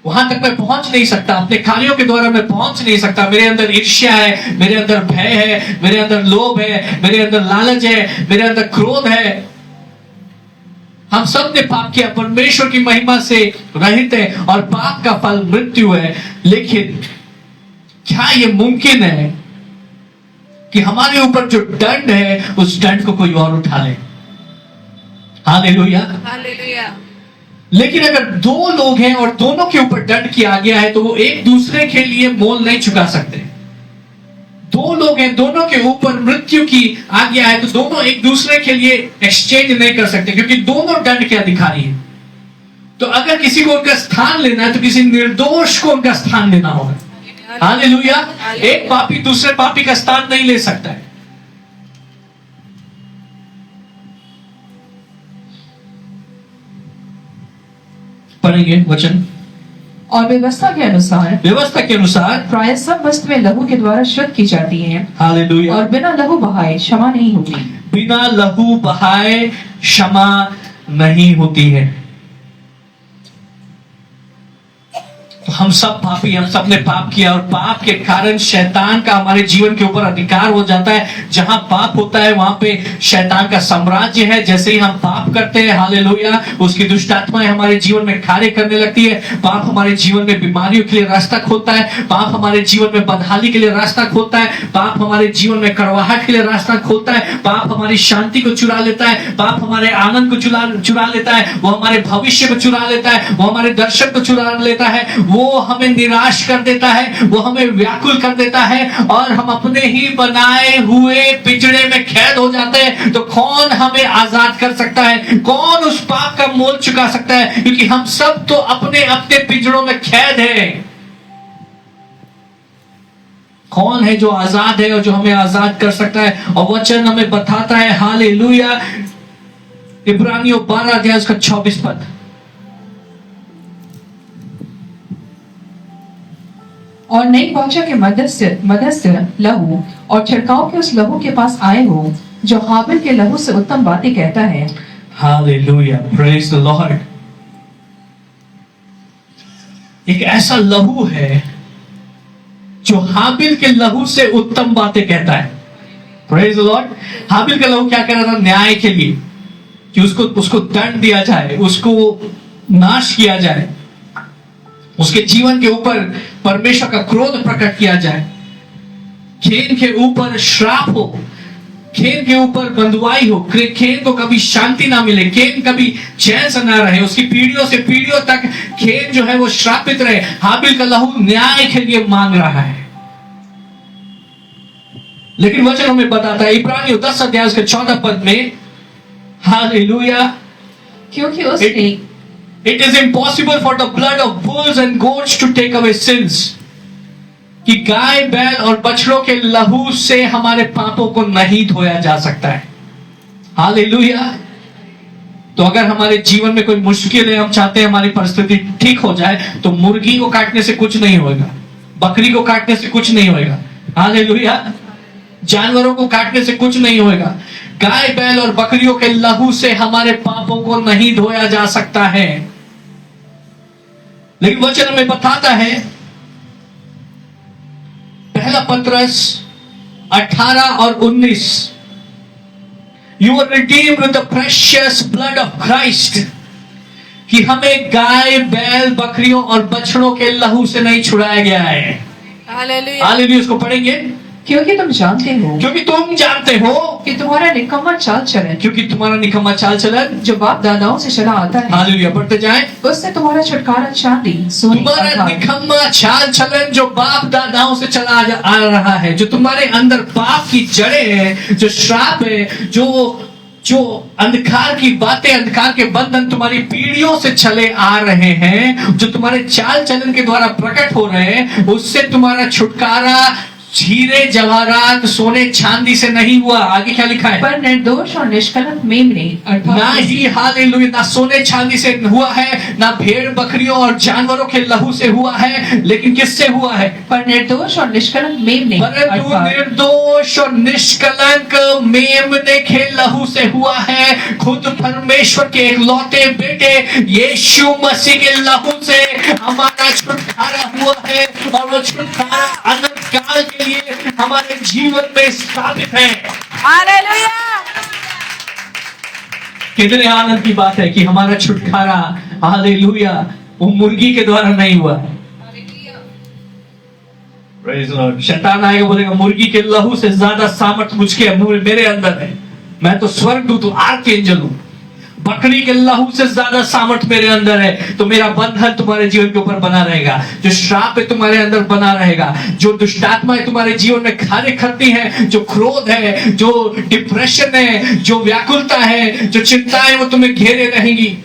वहां तक मैं पहुंच नहीं सकता, अपने कार्यों के द्वारा मैं पहुंच नहीं सकता। मेरे अंदर ईर्ष्या है, मेरे अंदर भय है, मेरे अंदर लोभ है, मेरे अंदर लालच है, मेरे अंदर क्रोध है। हम सब ने पाप किया, परमेश्वर की महिमा से रहित है और पाप का फल मृत्यु है। लेकिन क्या यह मुमकिन है कि हमारे ऊपर जो दंड है उस दंड को कोई और उठा ले? हालेलुया। हालेलुया। लेकिन अगर दो लोग हैं और दोनों के ऊपर दंड किया गया है तो वो एक दूसरे के लिए मोल नहीं चुका सकते। दो लोग हैं, दोनों के ऊपर मृत्यु की आज्ञा है, तो दोनों एक दूसरे के लिए एक्सचेंज नहीं कर सकते क्योंकि दोनों दंड के अधिकारी हैं। तो अगर किसी को उनका स्थान लेना है तो किसी निर्दोष को उनका स्थान लेना होगा। हालेलुया। एक पापी दूसरे पापी का स्थान नहीं ले सकता है। पढ़ेंगे वचन। और व्यवस्था के अनुसार प्राय सब वस्तुएं लहू के द्वारा शुद्ध की जाती हैं, हालेलुया। और बिना लहू बहाए क्षमा नहीं होती। बिना लहू बहाए क्षमा नहीं होती है। तो हम सब पापी, हम सब ने पाप किया, और पाप के कारण शैतान का हमारे जीवन के ऊपर अधिकार हो जाता है। जहां पाप होता है वहां पे शैतान का साम्राज्य है। जैसे ही हम पाप करते हैं, हालेलुया, उसकी दुष्ट आत्माएं हमारे जीवन में कार्य करने लगती है। पाप हमारे जीवन में बीमारियों के लिए रास्ता खोलता है। पाप हमारे जीवन में बदहाली के लिए रास्ता खोलता है। पाप हमारे जीवन में कड़वाहट के लिए रास्ता खोलता है। पाप हमारी शांति को चुरा लेता है। पाप हमारे आनंद को चुरा लेता है। वो हमारे भविष्य को चुरा लेता है। वो हमारे दर्शन को चुरा लेता है। वो हमें निराश कर देता है। वो हमें व्याकुल कर देता है, और हम अपने ही बनाए हुए पिंजड़े में कैद हो जाते हैं। तो कौन हमें आजाद कर सकता है? कौन उस पाप का मोल चुका सकता है? क्योंकि हम सब तो अपने अपने पिंजड़ों में कैद है। कौन है जो आजाद है और जो हमें आजाद कर सकता है? और वचन हमें बताता है, हालेलुया, इब्रानियों 12 अध्याय उसका 24 पद। और नई वाचा के मध्यस्थ लहू और छिड़काव के उस लहू के पास आए हो, जो हाबिल के लहू से उत्तम बातें कहता है। Hallelujah, praise the Lord. एक ऐसा लहू है जो हाबिल के लहू से उत्तम बातें कहता है। Praise the Lord. हाबिल का लहू क्या कह रहा था? न्याय के लिए, कि उसको दंड दिया जाए, उसको नाश किया जाए, उसके जीवन के ऊपर परमेश्वर का क्रोध प्रकट किया जाए। खेन के ऊपर श्राप हो, खेन के ऊपर बंधुआई हो, खेन को कभी शांति ना मिले, खेन कभी चैन से ना रहे, उसकी पीढ़ियों से पीढ़ियों तक खेन जो है वो श्रापित रहे। हाबिल का लहू न्याय के लिए मांग रहा है। लेकिन वचन हमें बताता है इब्रानियों 10 अध्याय उसके 14 पद में, हालेलुया, क्योंकि उसने It is impossible for the blood of bulls and goats to take away sins. कि गाय बैल और बछड़ों के लहू से हमारे पापों को नहीं धोया जा सकता है। हालेलुया। तो अगर हमारे जीवन में कोई मुश्किल है, हम चाहते हैं हमारी परिस्थिति ठीक हो जाए, तो मुर्गी को काटने से कुछ नहीं होगा, बकरी को काटने से कुछ नहीं होगा। हालेलुया। जानवरों को काटने से कुछ नहीं होगा। गाय बैल और बकरियों के लहू से हमारे पापों को नहीं धोया जा सकता है। लेकिन वचन हमें बताता है, पहला पत्रस 18 और 19, you are redeemed with the precious blood of Christ, कि हमें गाय बैल बकरियों और बछड़ों के लहू से नहीं छुड़ाया गया है। हालेलुया। हालेलुया। उसको पढ़ेंगे। क्योंकि तुम जानते हो कि तुम्हारा निकम्मा चाल चलन जो बाप दादाओं से चला आता है, हालेलुया, पढ़ते जाएं, उससे तुम्हारा छुटकारा चांदी सोने तुम्हारा निकम्मा चाल चलन जो बाप दादाओं से चला आ रहा है, जो तुम्हारे अंदर पाप की जड़ें हैं, जो श्राप है, जो अंधकार की बातें, अंधकार के बंधन तुम्हारी पीढ़ियों से चले आ रहे हैं, जो तुम्हारे चाल चलन के द्वारा प्रकट हो रहे हैं, उससे तुम्हारा छुटकारा हीरे जवाहरात सोने चांदी से नहीं हुआ। आगे क्या लिखा है? पर निर्दोष और निष्कलंक मेमने ना ही, हालेलुया, ना सोने चांदी से हुआ है, ना भेड़ बकरियों और जानवरों के लहू से हुआ है, लेकिन किससे हुआ है? पर निर्दोष और निष्कलंक मेमने, परंतु निर्दोष और निष्कलंक मेमने के लहू से हुआ है। खुद परमेश्वर के एकलौते बेटे यीशु मसीह के लहू से हमारा छुटकारा हुआ है, और वो छुटकारा अनंत काल के लिए हमारे जीवन में स्थापित है। हालेलुया। कितने आनंद की बात है कि हमारा छुटकारा, हालेलुया, वो मुर्गी के द्वारा नहीं हुआ है। Praise the Lord। शैतान आएगा, बोलेगा मुर्गी के लहू से ज्यादा सामर्थ मुझके मेरे अंदर है, मैं तो स्वर्गदूत हूं, आर्कएंजल हूं। बकरी के लहू से ज्यादा सामर्थ मेरे अंदर है, तो मेरा बंधन तुम्हारे जीवन के ऊपर बना रहेगा, जो श्राप है तुम्हारे अंदर बना रहेगा, जो दुष्टात्माएं तुम्हारे जीवन में कार्य करती हैं, जो क्रोध है, जो डिप्रेशन है, जो व्याकुलता है, जो चिंताएं, वो तुम्हें घेरे रहेंगी।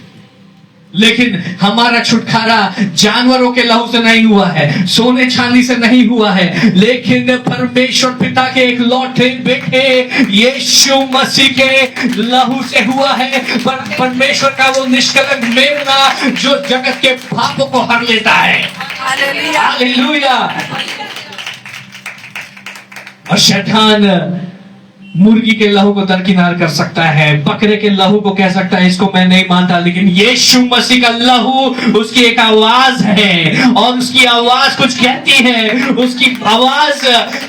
लेकिन हमारा छुटकारा जानवरों के लहू से नहीं हुआ है, सोने चांदी से नहीं हुआ है, लेकिन परमेश्वर पिता के एक लौटे बेटे यीशु मसीह के लहू से हुआ है। परमेश्वर का वो निष्कलंक मेमना जो जगत के पापों को हर लेता है। हालेलुया। हालेलुया। और शैतान मुर्गी के लहू को दरकिनार कर सकता है, बकरे के लहू को कह सकता है इसको मैं नहीं मानता, लेकिन यीशु मसीह का लहू, उसकी एक आवाज है और उसकी आवाज कुछ कहती है। उसकी आवाज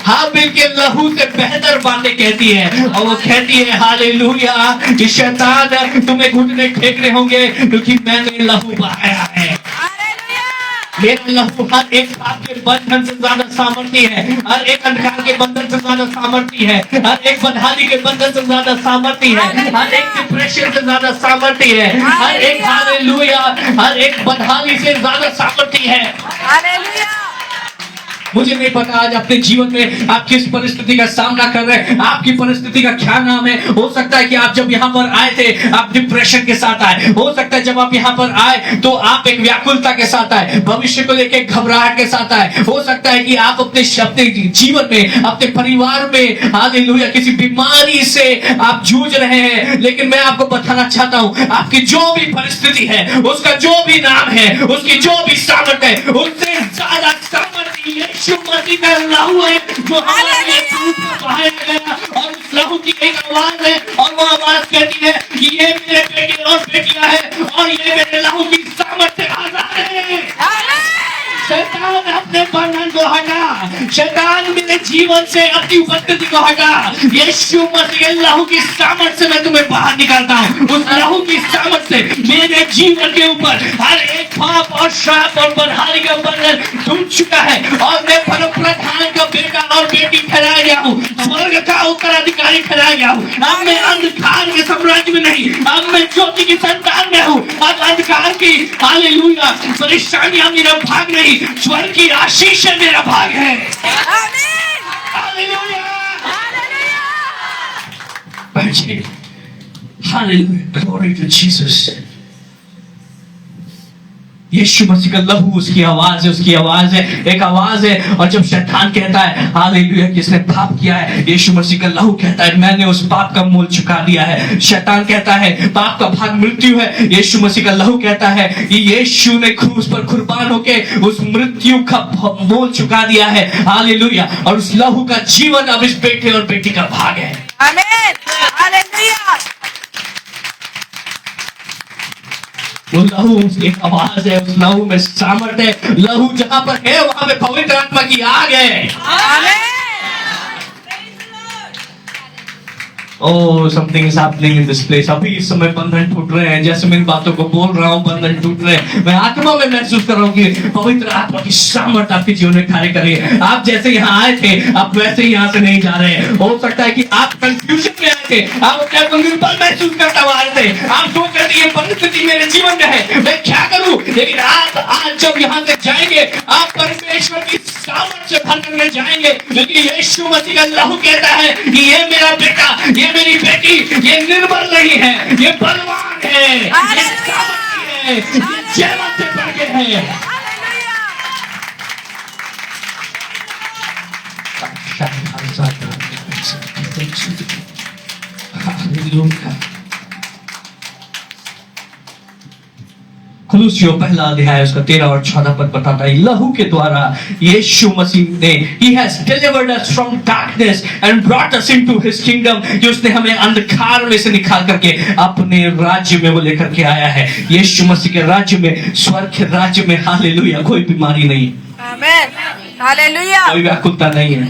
हाबिल के लहू से बेहतर बातें कहती है और वो कहती है हालेलुया कि शैतान तुम्हें घुटने टेकने होंगे क्योंकि मैंने लहू बहाया है। मेरा लहू हर एक पाप के बंधन से ज्यादा सामर्थी है, हर एक अंधकार के बंधन से ज्यादा सामर्थी है, हर एक बदहाली के बंधन से ज्यादा सामर्थी है, हर एक डिप्रेशन से ज्यादा सामर्थी है, हर एक हालेलुया हर एक बदहाली से ज्यादा सामर्थी है। हालेलुया। मुझे नहीं पता आज अपने जीवन में आप किस परिस्थिति का सामना कर रहे हैं, आपकी परिस्थिति का क्या नाम है। हो सकता है कि आप जब यहाँ पर आए थे आप डिप्रेशन के साथ आए, हो सकता है जब आप यहाँ पर आए तो आप एक व्याकुलता के साथ आए, भविष्य को लेकर घबराहट के साथ आए। हो सकता है कि आप अपने जीवन में, अपने परिवार में हालेलुया किसी बीमारी से आप जूझ रहे हैं, लेकिन मैं आपको बताना चाहता हूँ आपकी जो भी परिस्थिति है, उसका जो भी नाम है, उसकी जो भी सामर्थ्य है, उससे ज्यादा सामर्थ्य यीशु मसीह का लहू है जो हमारे लिए क्रूस पर बहाया गया। और उस लहू की एक आवाज है और वो आवाज कहती है कि ये मेरे बेटे और बेटियां हैं और ये मेरे लहू की सामर्थ्य आजाद है। शैतान अपने बंधन को हटा, शैतान मेरे जीवन से अपनी उपस्थिति को हटा। यीशु मसीह के लहू की सामर्थ्य से मैं तुम्हें बाहर निकालता हूँ। उस लहू की सामर्थ्य से मेरे जीवन के ऊपर हर एक पाप और श्राप और बदहाली का बंधन टूट चुका है और मैं परम प्रधान का बेटा और बेटी ठहराया गया हूँ, स्वर्ग का उत्तराधिकारी ठहराया गया हूँ। अब मैं अंधकार के साम्राज्य में नहीं, अब मैं ज्योति की संतान में हूँ। अब अंधकार की हालेलुया परेशानियां मेरा भाग नहीं, स्वर्ग की आशीष मेरा भाग है। हालेलुया। बैठिए। Hallelujah, glory to Jesus. यीशु मसीह का लहू उसकी आवाज है, उसकी आवाज है, एक आवाज है। और जब शैतान कहता है हालेलुया कि इसने पाप किया है, यीशु मसीह का लहू कहता है मैंने उस पाप का मूल चुका दिया है। शैतान कहता है पाप का भाग मृत्यु है, यीशु मसीह का लहू कहता है कि यीशु ने क्रूस पर कुर्बान होके उस मृत्यु का मूल चुका दिया है। हालेलुया। और उस लहू का जीवन अब इस बेटे और बेटी का भाग है। आमीन। हालेलुया। वो लहू एक आवाज है, उस लहू में सामर्थ्य है। लहू जहां पर है वहां पे पवित्र आत्मा की आग है। आमीन। Oh, something is happening in this place. अभी इस समय बंधन टूट रहे हैं, जैसे मैं इन बातों को बोल रहा हूँ बंधन टूट रहे हैं। मैं आत्मा में महसूस कर रहा हूँ कि पवित्र आत्मा की सामर्थ आपके जीवन में कार्य कर रही है। आप जैसे यहाँ आए थे आप वैसे ही यहाँ से नहीं जा रहे हैं। हो सकता है कि आप कंफ्यूजन में आए थे, आप अपने आप को निर्बल महसूस करता हुआ आए थे, आप सोच रहे थे ये परिस्थिति मेरे जीवन में है, मैं क्या करूँ। लेकिन आप आज जब यहाँ से जाएंगे आप परमेश्वर की सामर्थ से भर करके जाएंगे, क्योंकि यीशु मसीह का लहू कहता है कि ये मेरा बेटा, ये मेरी बेटी, ये निर्बल नहीं है, ये बलवान है, ये सामर्थी है, ये जीवन से बढ़ के है। कुलुसियों पहला अध्याय उसका 13 और 14 पद बताता है लहू के द्वारा यीशु मसीह ने he has delivered us from darkness and brought us into his kingdom, कि उसने हमें अंधकार में से निकाल करके अपने राज्य में वो लेकर के आया है। यीशु मसीह के राज्य में, स्वर्ग के राज्य में हालेलुया कोई बीमारी नहीं, आमीन। हालेलुया। कोई व्याकुलता नहीं है,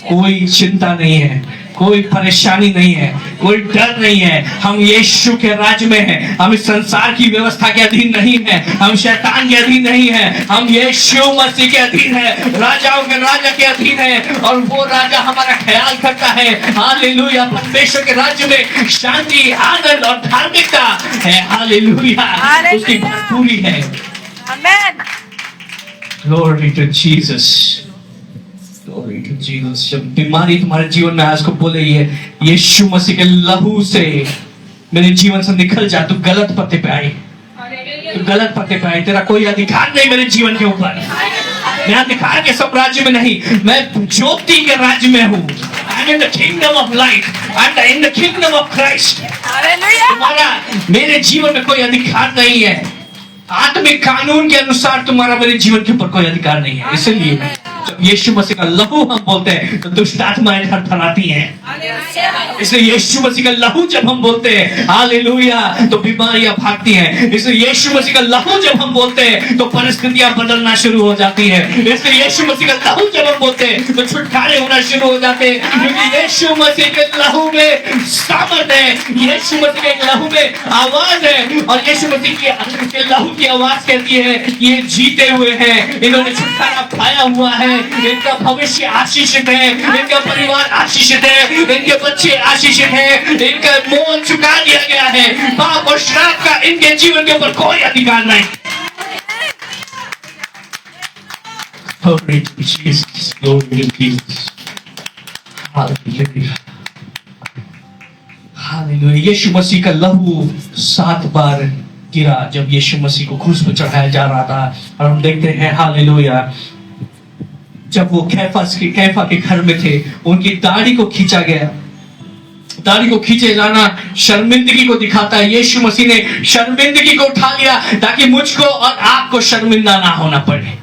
कोई चिंता नहीं है, कोई परेशानी नहीं है, कोई डर नहीं है। हम यीशु के राज्य में हैं, हम इस संसार की व्यवस्था के अधीन नहीं हैं, हम शैतान के अधीन नहीं हैं, हम यीशु मसीह के अधीन हैं, राजाओं के राजा के अधीन हैं और वो राजा हमारा ख्याल करता है। हालेलुया। परमेश्वर के राज्य में शांति, आनंद और धार्मिकता है। हालेलुया। उसकी भरपूरी है। आमीन। Glory to Jesus. Glory to Jesus. जब बीमारी तुम्हारे जीवन में आज को बोले ये यीशु मसीह के लहू से मेरे जीवन से निकल जा, तू गलत पते पे आई। तो गलत पते पे आए, तेरा कोई अधिकार नहीं मेरे जीवन के ऊपर। मैं अंधकार के साम्राज्य में नहीं, मैं ज्योति के राज्य में हूँ। I am in the kingdom of light, I am in the kingdom of Christ. Hallelujah. तुम्हारा मेरे जीवन में कोई अधिकार नहीं है। आत्मिक कानून के अनुसार तुम्हारा मेरे जीवन के ऊपर कोई अधिकार नहीं है। इसलिए जब यीशु मसीह का लहू हम बोलते हैं तो दुष्ट आत्माएं थरथराती हैं। इसलिए यीशु मसीह का लहू जब हम बोलते हैं हालेलुया तो बीमारियां भागती हैं। इसलिए यीशु मसीह का लहू जब हम बोलते हैं तो परिस्थितियां बदलना शुरू हो जाती है। इसलिए यीशु मसीह का लहू जब हम बोलते हैं तो छुटकारे होना शुरू हो जाते हैं, क्योंकि यीशु मसीह के लहू में सामर्थ है, यीशु मसीह के लहू में आवाज है। और यीशु मसीह के लहू की आवाज कहती है ये जीते हुए हैं, इन्होंने छुटकारा पाया हुआ है, इनका भविष्य आशीषित है, इनका परिवार आशीषित है, इनके बच्चे आशीषित हैं, इनका मोल चुका दिया गया है। पाप और श्राप का इनके जीवन के ऊपर कोई अधिकार नहीं। Glory to Jesus, glory to Jesus. Hallelujah. Hallelujah. यीशु मसीह का लहू 7 बार गिरा जब यीशु मसीह को क्रूस पर चढ़ाया जा रहा था। और हम देखते हैं हालेलुया जब वो कैफा के घर में थे, उनकी दाढ़ी को खींचा गया। दाढ़ी को खींचे जाना शर्मिंदगी को दिखाता है। यीशु मसीह ने शर्मिंदगी को उठा लिया ताकि मुझको और आपको शर्मिंदा ना होना पड़े।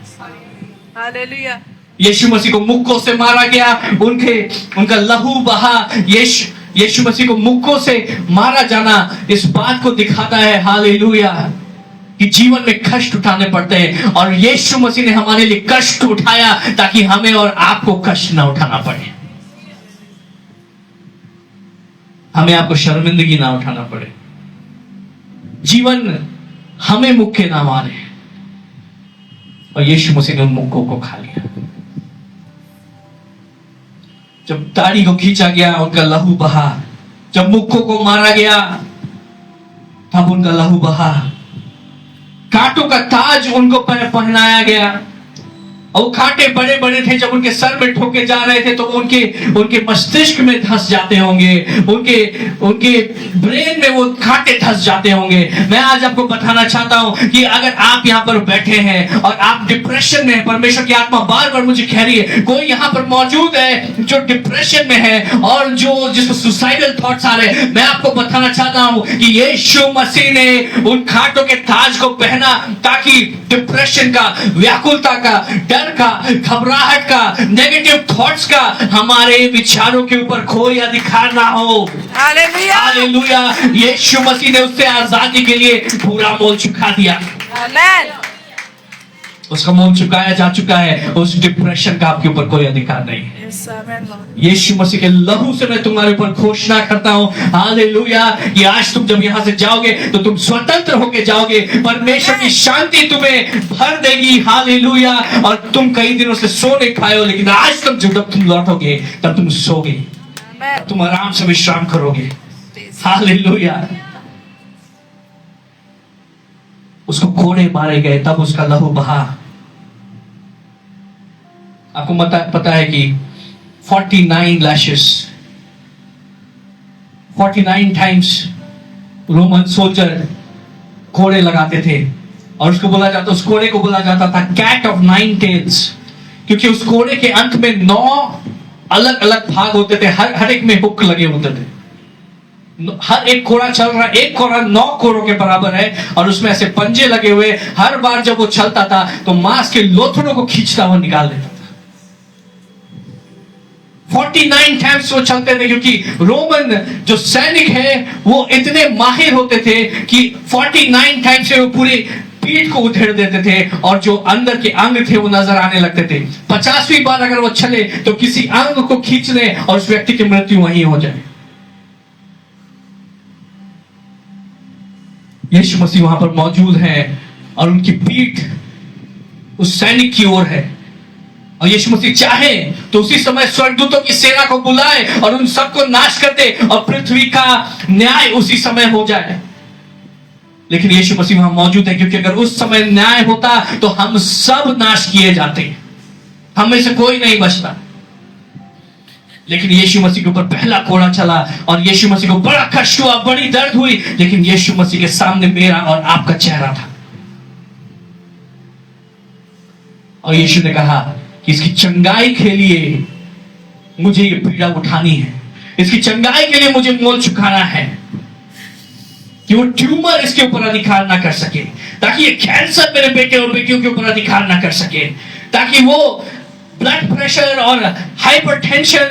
हालेलुया। यीशु मसीह को मुक्कों से मारा गया, उनका लहू बहा। यीशु मसीह को मुक्कों से मारा जाना इस बात को दिखाता है हालेलुया कि जीवन में कष्ट उठाने पड़ते हैं, और यीशु मसीह ने हमारे लिए कष्ट उठाया ताकि हमें और आपको कष्ट ना उठाना पड़े, हमें आपको शर्मिंदगी ना उठाना पड़े, जीवन हमें मुक्के ना मारे। और यीशु मसीह ने उन मुक्कों को खा लिया। जब दाढ़ी को खींचा गया उनका लहू बहा, जब मुक्कों को मारा गया तब उनका लहू बहा। कांटों का ताज उनको पहनाया गया, और वो कांटे बड़े बड़े थे। जब उनके सर में ठोके जा रहे थे तो उनके मस्तिष्क में धंस जाते होंगे, उनके ब्रेन में वो कांटे धंस जाते होंगे। मैं आज आपको बताना चाहता हूं कि अगर आप यहाँ पर बैठे हैं और आप डिप्रेशन में हैं, परमेश्वर की आत्मा बार बार मुझे कह रही है कोई यहाँ पर मौजूद है जो डिप्रेशन में है और जिसको सुसाइडल थॉट्स आ रहे हैं, मैं आपको बताना चाहता हूं कि यीशु मसीह ने उन कांटों के ताज को पहना ताकि डिप्रेशन का, व्याकुलता का, डर का, घबराहट का, नेगेटिव थॉट्स का हमारे विचारों के ऊपर कोई अधिकार ना हो। हालेलुया। हालेलुया। यीशु मसीह ने उससे आजादी के लिए पूरा मोल चुका दिया। आमेन। उसका मोल चुकाया जा चुका है। उस डिप्रेशन का आपके ऊपर कोई अधिकार नहीं है। Yes amen. यीशु मसीह के लहू से मैं तुम्हारे ऊपर घोषणा करता हूं हालेलुया कि आज तुम जब यहां से जाओगे तो तुम स्वतंत्र होके जाओगे। परमेश्वर की शांति तुम्हें भर देगी। हालेलुया। और तुम कई दिनों से सो नहीं पाए हो, लेकिन आज जब तुम लौटोगे तब तुम सोगे, आमेन। तुम आराम से विश्राम करोगे। हालेलुया। उसको कोड़े मारे गए तब उसका लहू बहा। आपको पता है कि 49 लैशेस 49 टाइम्स रोमन सोल्जर कोड़े लगाते थे, और उस कोड़े को बोला जाता था कैट ऑफ 9 टेल्स, क्योंकि उस कोड़े के अंत में 9 अलग अलग भाग होते थे, हर एक में हुक लगे होते थे। हर एक कोड़ा चल रहा, एक कोड़ा 9 कोड़ों के बराबर है, और उसमें ऐसे पंजे लगे हुए। हर बार जब वो चलता था तो मांस के लोथड़ों को खींचता हुआ निकाल देता था। 49 टाइम्स वो चलते थे, क्योंकि रोमन जो सैनिक है वो इतने माहिर होते थे कि 49 टाइम्स से वो पूरी पीठ को उधेड़ देते थे, और जो अंदर के अंग थे वो नजर आने लगते थे। 50वीं बार अगर वो चले तो किसी अंग को खींच ले और उस व्यक्ति की मृत्यु वहीं हो जाए। यीशु मसीह वहां पर मौजूद है और उनकी पीठ उस सैनिक की ओर है, और यीशु मसीह चाहे तो उसी समय स्वर्गदूतों की सेना को बुलाए और उन सबको नाश कर दे, और पृथ्वी का न्याय उसी समय हो जाए। लेकिन यीशु मसीह वहां मौजूद है, क्योंकि अगर उस समय न्याय होता तो हम सब नाश किए जाते, हम में से कोई नहीं बचता। लेकिन यीशु मसीह के ऊपर पहला कोड़ा चला, और यीशु मसीह को बड़ा कष्ट हुआ, बड़ी दर्द हुई, लेकिन यीशु मसीह के सामने मेरा और आपका चेहरा था। और यीशु ने कहा कि इसकी चंगाई के लिए मुझे ये पीड़ा उठानी है, इसकी चंगाई के लिए मुझे मोल चुकाना है, कि वो ट्यूमर इसके ऊपर अधिकार ना कर सके, ताकि ये कैंसर मेरे बेटे और बेटियों के ऊपर अधिकार ना कर सके, ताकि वो ब्लड प्रेशर और हाइपरटेंशन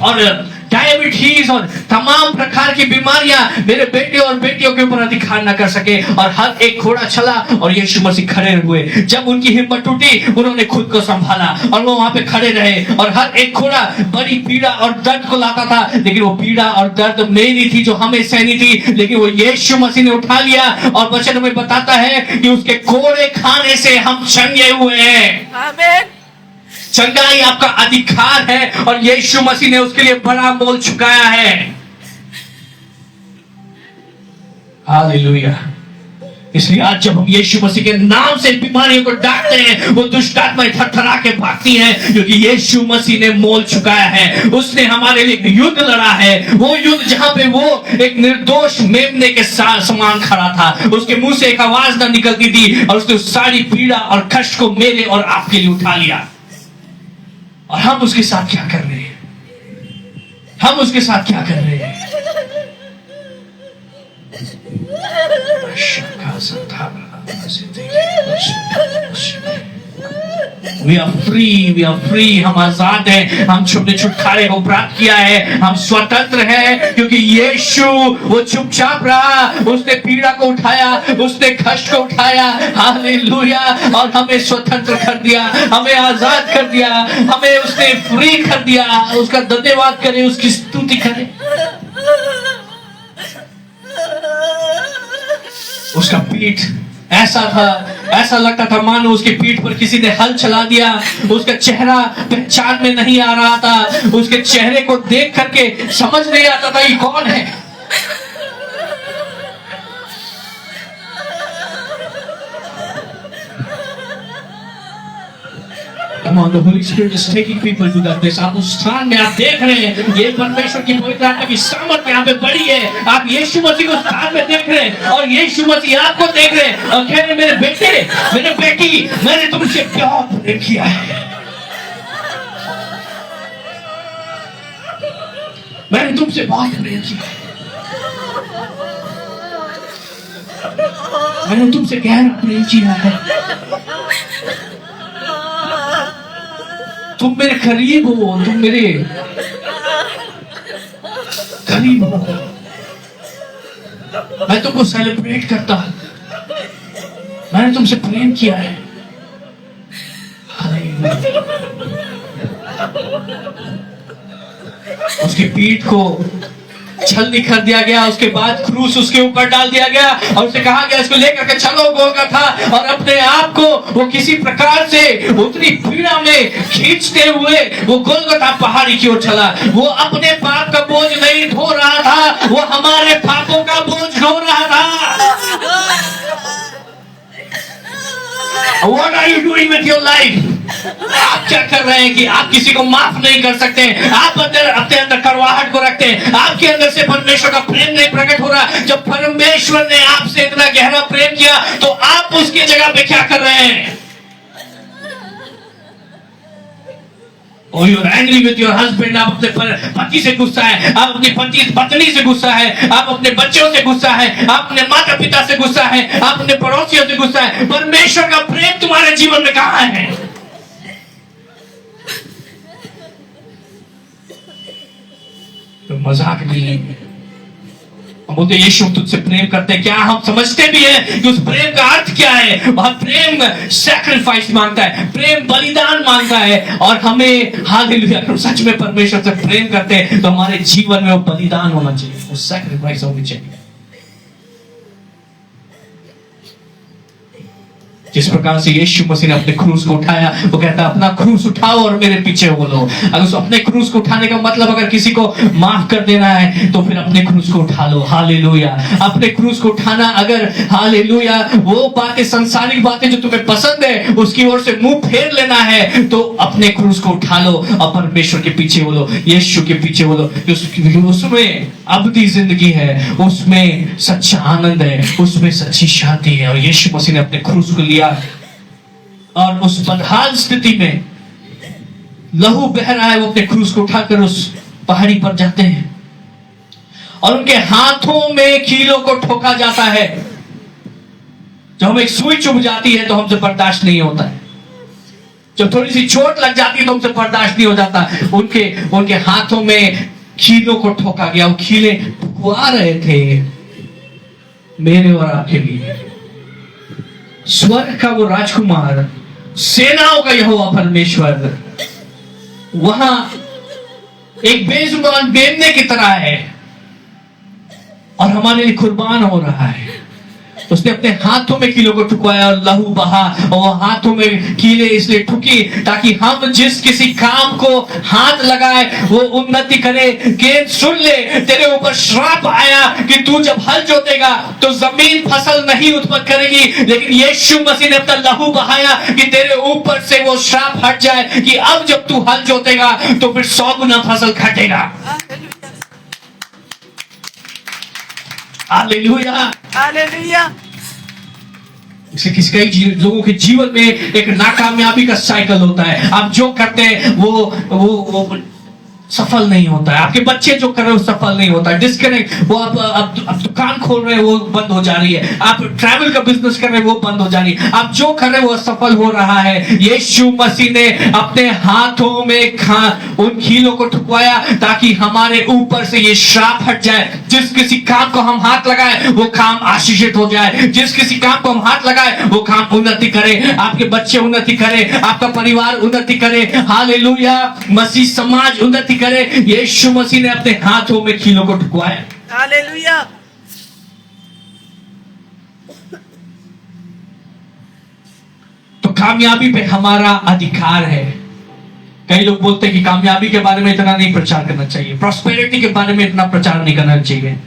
और डायबिटीज और तमाम प्रकार की बीमारियां मेरे बेटे और बेटियों के ऊपर अधिकार न कर सके। और हर एक घोड़ा चला और यीशु मसीह खड़े हुए। जब उनकी हिम्मत टूटी, उन्होंने खुद को संभाला और वो वहां पे खड़े रहे। और हर एक घोड़ा बड़ी पीड़ा और दर्द को लाता था, लेकिन वो पीड़ा और दर्द मेरी थी जो हमें सहनी थी, लेकिन वो यीशु मसीह ने उठा लिया। और वचन में बताता है कि उसके कोड़े खाने से हम चंगे हुए हैं। आमीन। चंगाई आपका अधिकार है और यीशु मसीह ने उसके लिए बड़ा मोल चुकाया है। हालेलुया। इसलिए आज जब हम यीशु मसीह के नाम से बीमारियों को डांटते हैं, वो दुष्ट आत्माएं थरथरा के भागती हैं, क्योंकि यीशु मसीह ने मोल चुकाया है। उसने हमारे लिए युद्ध लड़ा है, वो युद्ध जहां पे वो एक निर्दोष मेमने के समान खड़ा था, उसके मुंह से एक आवाज ना निकलती थी, और उसने उस सारी पीड़ा और कष्ट को मेरे और आपके लिए उठा लिया। और हम उसके साथ क्या कर रहे हैं? हम उसके साथ क्या कर रहे हैं? We are free, we are free। हम आजाद हैं, हम छुटकारे को प्राप्त किया है, हम स्वतंत्र हैं, क्योंकि यीशु वो चुपचाप रहा, उसने पीड़ा को उठाया, उसने कष्ट को उठाया। हालेलुया। और हमें स्वतंत्र कर दिया, हमें आजाद कर दिया, हमें उसने फ्री कर दिया। उसका धन्यवाद करें, उसकी स्तुति करें। उसका पीठ ऐसा था, ऐसा लगता था मानो उसकी पीठ पर किसी ने हल चला दिया। उसका चेहरा पहचान में नहीं आ रहा था, उसके चेहरे को देख करके समझ नहीं आता था ये कौन है। Come on, the Holy Spirit is taking people to that place। आप उस स्थान में आप देख रहे हैं, ये परमेश्वर की पवित्र आत्मा की सामर्थ यहाँ पे बड़ी है। आप यीशु मसीह को स्थान में देख रहे हैं और यीशु मसीह आपको देख रहे हैं और कह रहे हैं, मेरे बेटे, मेरे बेटी, मैंने तुमसे प्यार प्रेम किया है, मैंने तुमसे बहुत प्रेम किया है, मैंने तुमसे गहरा प्रेम किया है, तुम मेरे करीब हो, तुम मेरे करीब हो, मैं तुमको सेलिब्रेट करता, मैंने तुमसे प्रेम किया है। उसकी पीठ को छलनी कर दिया गया, उसके बाद क्रूस उसके ऊपर डाल दिया गया और उसे कहा गया इसको लेकर के चलो गोलगथा। और अपने आप को वो किसी प्रकार से उतनी पीड़ा में खींचते हुए वो गोलगथा पहाड़ी की ओर चला। वो अपने पाप का बोझ नहीं ढो रहा था, वो हमारे पापों का बोझ ढो रहा था। What are you doing with your life? आप क्या कर रहे हैं कि आप किसी को माफ नहीं कर सकते? आप अपने अंदर कड़वाहट को रखते हैं, आपके अंदर से परमेश्वर का प्रेम नहीं प्रकट हो रहा। जब परमेश्वर ने आपसे इतना गहरा प्रेम किया तो आप उसकी जगह पे क्या कर रहे हैं? Oh, you're angry with your husband। आप अपने पति से गुस्सा है, आप अपनी पत्नी से गुस्सा है, आप अपने बच्चों से गुस्सा है, आप अपने माता पिता से गुस्सा है, आप अपने पड़ोसियों से गुस्सा है। परमेश्वर का प्रेम तुम्हारे जीवन में कहाँ है? तो मजाक नहीं है। हम बोलते यीशु तुझसे प्रेम करते हैं, क्या हम समझते भी हैं कि उस प्रेम का अर्थ क्या है? वह प्रेम सैक्रिफाइस मांगता है, प्रेम बलिदान मांगता है। और हमें हालेलुया, अगर सच में परमेश्वर से प्रेम करते हैं तो हमारे जीवन में वो बलिदान होना चाहिए, वो सैक्रिफाइस होनी चाहिए। जिस प्रकार से यीशु मसीह ने अपने क्रूस को उठाया, वो कहता है अपना क्रूस उठाओ और मेरे पीछे बोलो। अगर उस अपने क्रूस को उठाने का मतलब अगर किसी को माफ कर देना है तो फिर अपने क्रूस को उठा लो। हालेलुया। अपने क्रूस को उठाना, अगर हालेलुया वो बातें, संसारिक बातें जो तुम्हें पसंद है उसकी ओर से मुंह फेर लेना है तो अपने क्रूस को उठा लो और परमेश्वर के पीछे बोलो, यीशु के पीछे बोलो। उसमें अबदी जिंदगी है, उसमें सच्चा आनंद है, उसमें सच्ची शांति है। और यीशु मसीह ने अपने क्रूस को लिया और उस बदहाल स्थिति में लहू बह रहा है, वो अपने क्रूस को उठाकर उस पहाड़ी पर जाते हैं और उनके हाथों में कीलों को ठोका जाता है। जब हमें एक सुई चुभ जाती है तो हमसे बर्दाश्त नहीं होता है, जब थोड़ी सी चोट लग जाती है तो हमसे बर्दाश्त नहीं हो जाता। उनके हाथों में कीलों को ठोका गया, वो कीले फुकवा रहे थे मेरे और आपके लिए। स्वर्ग का वो राजकुमार, सेनाओं का यहोवा परमेश्वर वहां एक बेजुबान मेमने की तरह है और हमारे लिए कुर्बान हो रहा है। उसने अपने हाथों में कीलों को ठुकवाया और लहू बहा, और हाथों में कीले इसलिए ठुकी ताकि हम जिस किसी काम को हाथ लगाए वो उन्नति करे। गेंद सुन ले, तेरे ऊपर श्राप आया कि तू जब हल जोतेगा तो जमीन फसल नहीं उत्पन्न करेगी, लेकिन यीशु मसीह ने अपना लहू बहाया कि तेरे ऊपर से वो श्राप हट जाए कि अब जब तू हल जोतेगा तो फिर 100 गुना फसल घटेगा। Hallelujah, hallelujah. इसलिए कई लोगों के जीवन में एक नाकामयाबी का साइकिल होता है। आप जो करते हैं वो सफल नहीं होता है। आपके बच्चे जो कर रहे हैं वो सफल नहीं होता है। डिस्कनेक्ट, वो आप दुकान खोल रहे हैं वो बंद हो जा रही है। आप ट्रैवल का बिजनेस कर रहे हैं वो बंद हो जा रही है। आप जो कर रहे हैं वो असफल हो रहा है। यीशु मसीह ने अपने हाथों में उन कीलों को ठुकवाया ताकि हमारे ऊपर से ये श्राप हट जाए। जिस किसी काम को हम हाथ लगाए वो काम आशीषित हो जाए। जिस किसी काम को हम हाथ लगाए वो काम उन्नति करे। आपके बच्चे उन्नति करे, आपका परिवार उन्नति करे। हालेलुया, मसीह समाज उन्नति करे। यीशु मसीह ने अपने हाथों में कीलों को ठुकवाया। हालेलुया। तो कामयाबी पे हमारा अधिकार है। कई लोग बोलते हैं कि कामयाबी के बारे में इतना नहीं प्रचार करना चाहिए, प्रॉस्पेरिटी के बारे में इतना प्रचार नहीं करना चाहिए।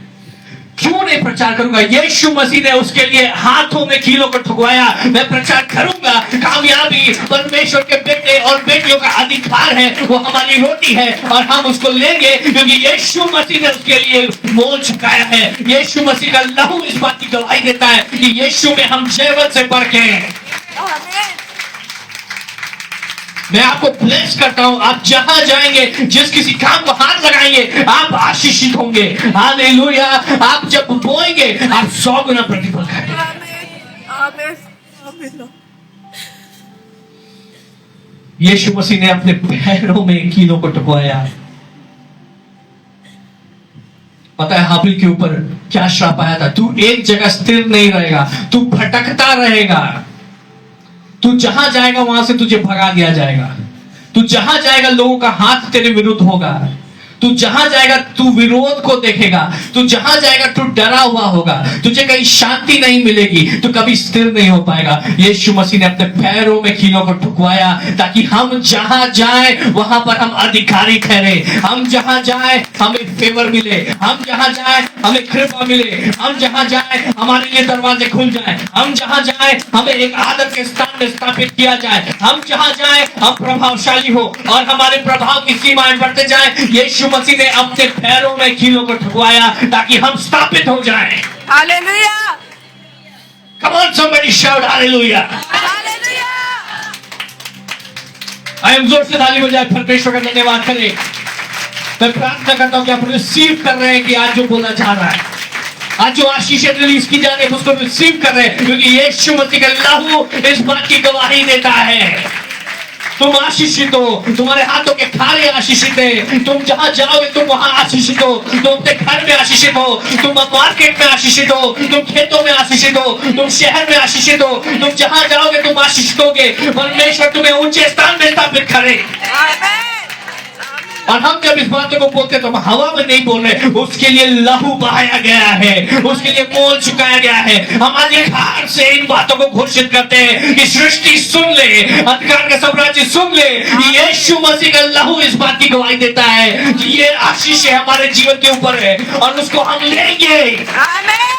क्यों नहीं प्रचार करूंगा? यीशु मसीह ने उसके लिए हाथों में कीलों को ठुकवाया। मैं प्रचार करूंगा। कामयाबी परमेश्वर के बेटे और बेटियों का अधिकार है, वो हमारी रोटी है और हम उसको लेंगे क्योंकि यीशु मसीह ने उसके लिए मोल चुकाया है। यीशु मसीह का लहू इस बात की गवाही देता है कि यीशु में हम जीवन से बढ़ के हैं। मैं आपको ब्लेस करता हूं, आप जहां जाएंगे, जिस किसी काम को हाथ लगाएंगे, आप आशीषित होंगे। हालेलुया, आप जब बोएंगे आप 100 गुना प्रतिफल खाएंगे। यीशु मसीह ने अपने पैरों में कीलों को ठुकवाया। पता है हाबिल के ऊपर क्या श्राप आया था? तू एक जगह स्थिर नहीं रहेगा, तू भटकता रहेगा। तू जहां जाएगा वहां से तुझे भगा दिया जाएगा। तू जहां जाएगा लोगों का हाथ तेरे विरुद्ध होगा। तू जहां जाएगा तू विरोध को देखेगा। तू जहां जाएगा तू डरा हुआ होगा। तुझे कहीं शांति नहीं मिलेगी, तू कभी स्थिर नहीं हो पाएगा। यीशु मसीह ने अपने पैरों में कीलों को ठुकवाया ताकि हम जहां जाए वहां पर हम अधिकारी ठहरे। हम जहां जाए हमें फेवर मिले, हम जहां जाए हमें कृपा मिले, हम जहां जाए हमारे लिए दरवाजे खुल जाए, हम जहां जाए हमें एक आदर के स्थान में स्थापित किया जाए, हम जहां जाए हम प्रभावशाली हो और हमारे प्रभाव की सीमाएं बढ़ते जाए। यीशु मसीह ने अपने पैरों में कीलों को ठुकवाया ताकि हम स्थापित हो जाएं। Hallelujah. Come on, somebody shout hallelujah. Hallelujah. आइए हम जोर से ताली बजाएं, परमेश्वर का धन्यवाद करें। मैं प्रार्थना करता हूं कि आप रिसीव कर रहे हैं कि आज जो बोला जा रहा है, आज जो आशीष रिलीज की जा रही है उसको रिसीव कर रहे हैं, क्योंकि यीशु मसीह का लहू इस बात की गवाही देता है। तुम आशीषित हो, तुम्हारे हाथों के खारे आशीषित है। तुम जहां जाओगे तुम वहां आशीषित हो। तुम अपने घर में आशीषित हो, तुम मार्केट में आशीषित हो, तुम खेतों में आशीषित हो, तुम शहर में आशीषित हो। तुम जहां जाओगे तुम आशीषित होगे। परमेश्वर तुम्हें ऊंचे स्थान में स्थापित करे। और हम जब इस बातों को बोलते हैं तो हम हवा में नहीं बोल रहे, उसके लिए लहू बहाया गया है, उसके लिए मोल चुकाया गया है। हम अधिकार से इन बातों को घोषित करते हैं कि सृष्टि सुन ले, अधिकार का साम्राज्य सुन ले। यीशु मसीह का लहू इस बात की गवाही देता है कि ये आशीष हमारे जीवन के ऊपर है और उसको हम लेंगे। आमीन।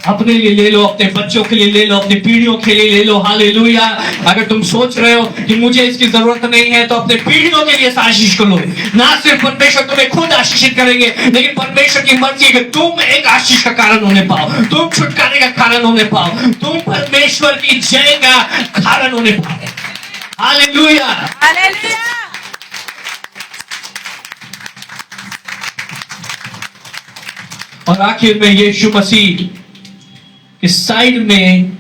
अपने लिए ले लो, अपने बच्चों के लिए ले लो, अपनी पीढ़ियों के लिए ले लो। हालेलुया। अगर तुम सोच रहे हो कि मुझे इसकी जरूरत नहीं है, तो अपने पीढ़ियों के लिए आशीष को लो। ना सिर्फ परमेश्वर तुम्हें खुद आशीषित करेंगे, लेकिन परमेश्वर की मर्जी है कि तुम एक आशीष का कारण होने पाओ, तुम छुटकारे का कारण होने पाओ, तुम परमेश्वर की जय का कारण होने पाओ। हालेलुया। हालेलुया। और आखिर में यीशु मसीह के साइड में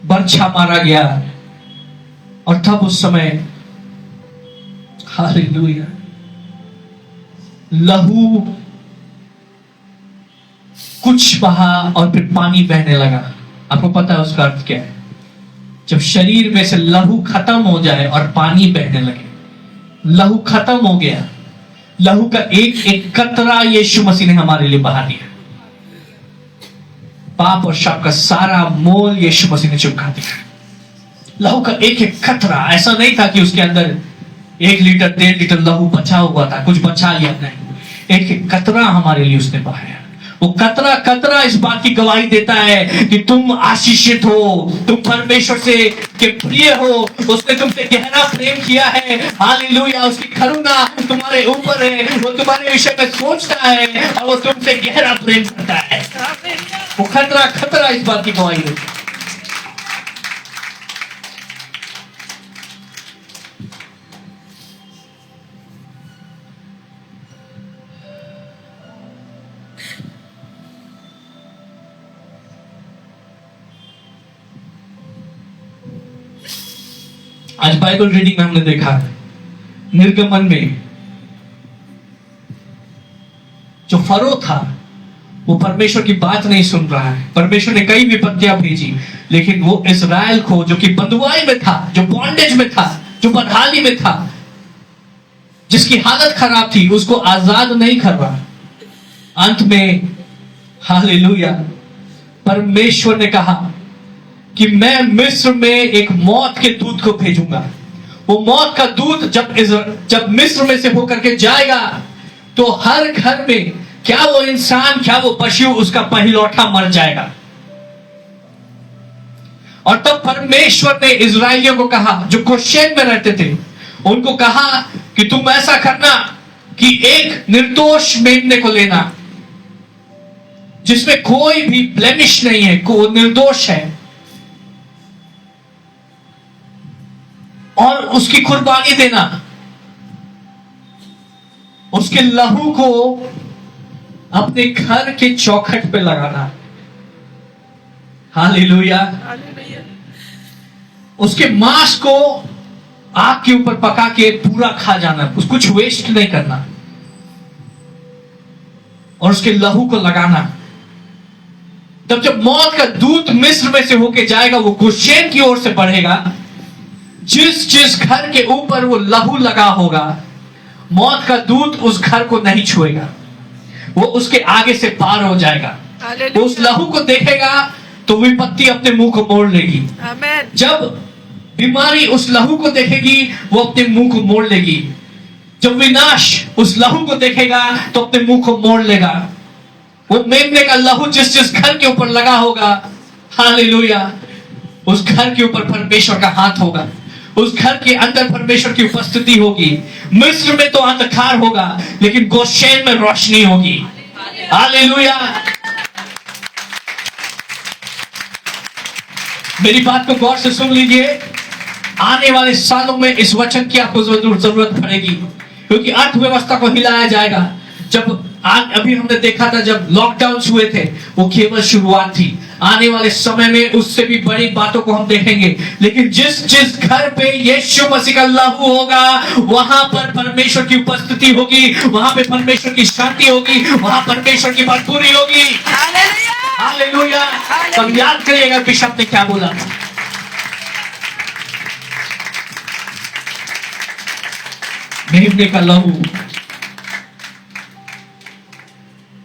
बर्छा मारा गया, और तब उस समय हालेलुया लहू कुछ बहा और फिर पानी बहने लगा। आपको पता है उसका अर्थ क्या है? जब शरीर में से लहू खत्म हो जाए और पानी बहने लगे, लहू खत्म हो गया, लहू का एक एक कतरा यीशु मसीह ने हमारे लिए बहा दिया। पाप और शाप का सारा मोल यीशु मसीह ने चुका दिया। लहू का एक एक कतरा, ऐसा नहीं था कि उसके अंदर 1 लीटर 1.5 लीटर लहू बचा हुआ था, कुछ बचा लिया, नहीं, एक एक कतरा हमारे लिए उसने बहाया। वो कतरा कतरा इस बात की गवाही देता है कि तुम आशीषित हो, तुम परमेश्वर से के प्रिय हो, उसने तुमसे गहरा प्रेम किया है। हालेलुया। उसकी करुणा तुम्हारे ऊपर है, वो तुम्हारे विषय में सोचता है और वो तुमसे गहरा प्रेम करता है। वो खतरा खतरा इस बात की गवाही देता है। आज बाइबल रीडिंग में हमने देखा निर्गमन में जो फरो था वो परमेश्वर की बात नहीं सुन रहा है। परमेश्वर ने कई विपत्तियां भेजी, लेकिन वो इस्राएल को, जो कि बंधुआई में था, जो बॉन्डेज में था, जो बदहाली में था, जिसकी हालत खराब थी, उसको आजाद नहीं कर रहा। अंत में हालेलुया परमेश्वर ने कहा कि मैं मिस्र में एक मौत के दूत को भेजूंगा। वो मौत का दूत जब मिस्र में से होकर के जाएगा, तो हर घर में, क्या वो इंसान क्या वो पशु, उसका पहिलौठा मर जाएगा। और तब परमेश्वर ने इजराइलियों को कहा, जो गोशेन में रहते थे, उनको कहा कि तुम ऐसा करना कि एक निर्दोष मेमने को लेना, जिसमें कोई भी ब्लेमिश नहीं है, को निर्दोष है, और उसकी कुर्बानी देना, उसके लहू को अपने घर के चौखट पे लगाना। हालेलुया। उसके मांस को आग के ऊपर पका के पूरा खा जाना, कुछ वेस्ट नहीं करना, और उसके लहू को लगाना। तब जब मौत का दूत मिस्र में से होके जाएगा, वो गोशेन की ओर से बढ़ेगा, जिस जिस घर के ऊपर वो लहू लगा होगा, मौत का दूत उस घर को नहीं छुएगा, वो उसके आगे से पार हो जाएगा। वो उस लहू को देखेगा तो विपत्ति अपने मुंह को मोड़ लेगी। जब बीमारी उस लहू को देखेगी, वो अपने मुंह को मोड़ लेगी। जब विनाश उस लहू को देखेगा तो अपने मुंह को मोड़ लेगा। वो मेमने का लहू जिस जिस घर के ऊपर लगा होगा, हालेलुया, उस घर के ऊपर परमेश्वर का हाथ होगा, उस घर के अंदर परमेश्वर की उपस्थिति होगी। मिस्र में तो अंधकार होगा, लेकिन गोशेन में रोशनी होगी। हालेलुया। मेरी बात को गौर से सुन लीजिए। आने वाले सालों में इस वचन की आपको जरूरत पड़ेगी, क्योंकि अर्थव्यवस्था को हिलाया जाएगा। जब अभी हमने देखा था, जब लॉकडाउन हुए थे, वो केवल शुरुआत थी। आने वाले समय में उससे भी बड़ी बातों को हम देखेंगे। लेकिन जिस जिस घर पे यीशु मसीह का लहू होगा, वहां पर परमेश्वर की उपस्थिति होगी, वहां पे परमेश्वर की शांति होगी, वहां परमेश्वर की भरपूरी होगी। हालेलुया। तो याद करिएगा बिशप ने क्या बोला था। मेमने का लहू,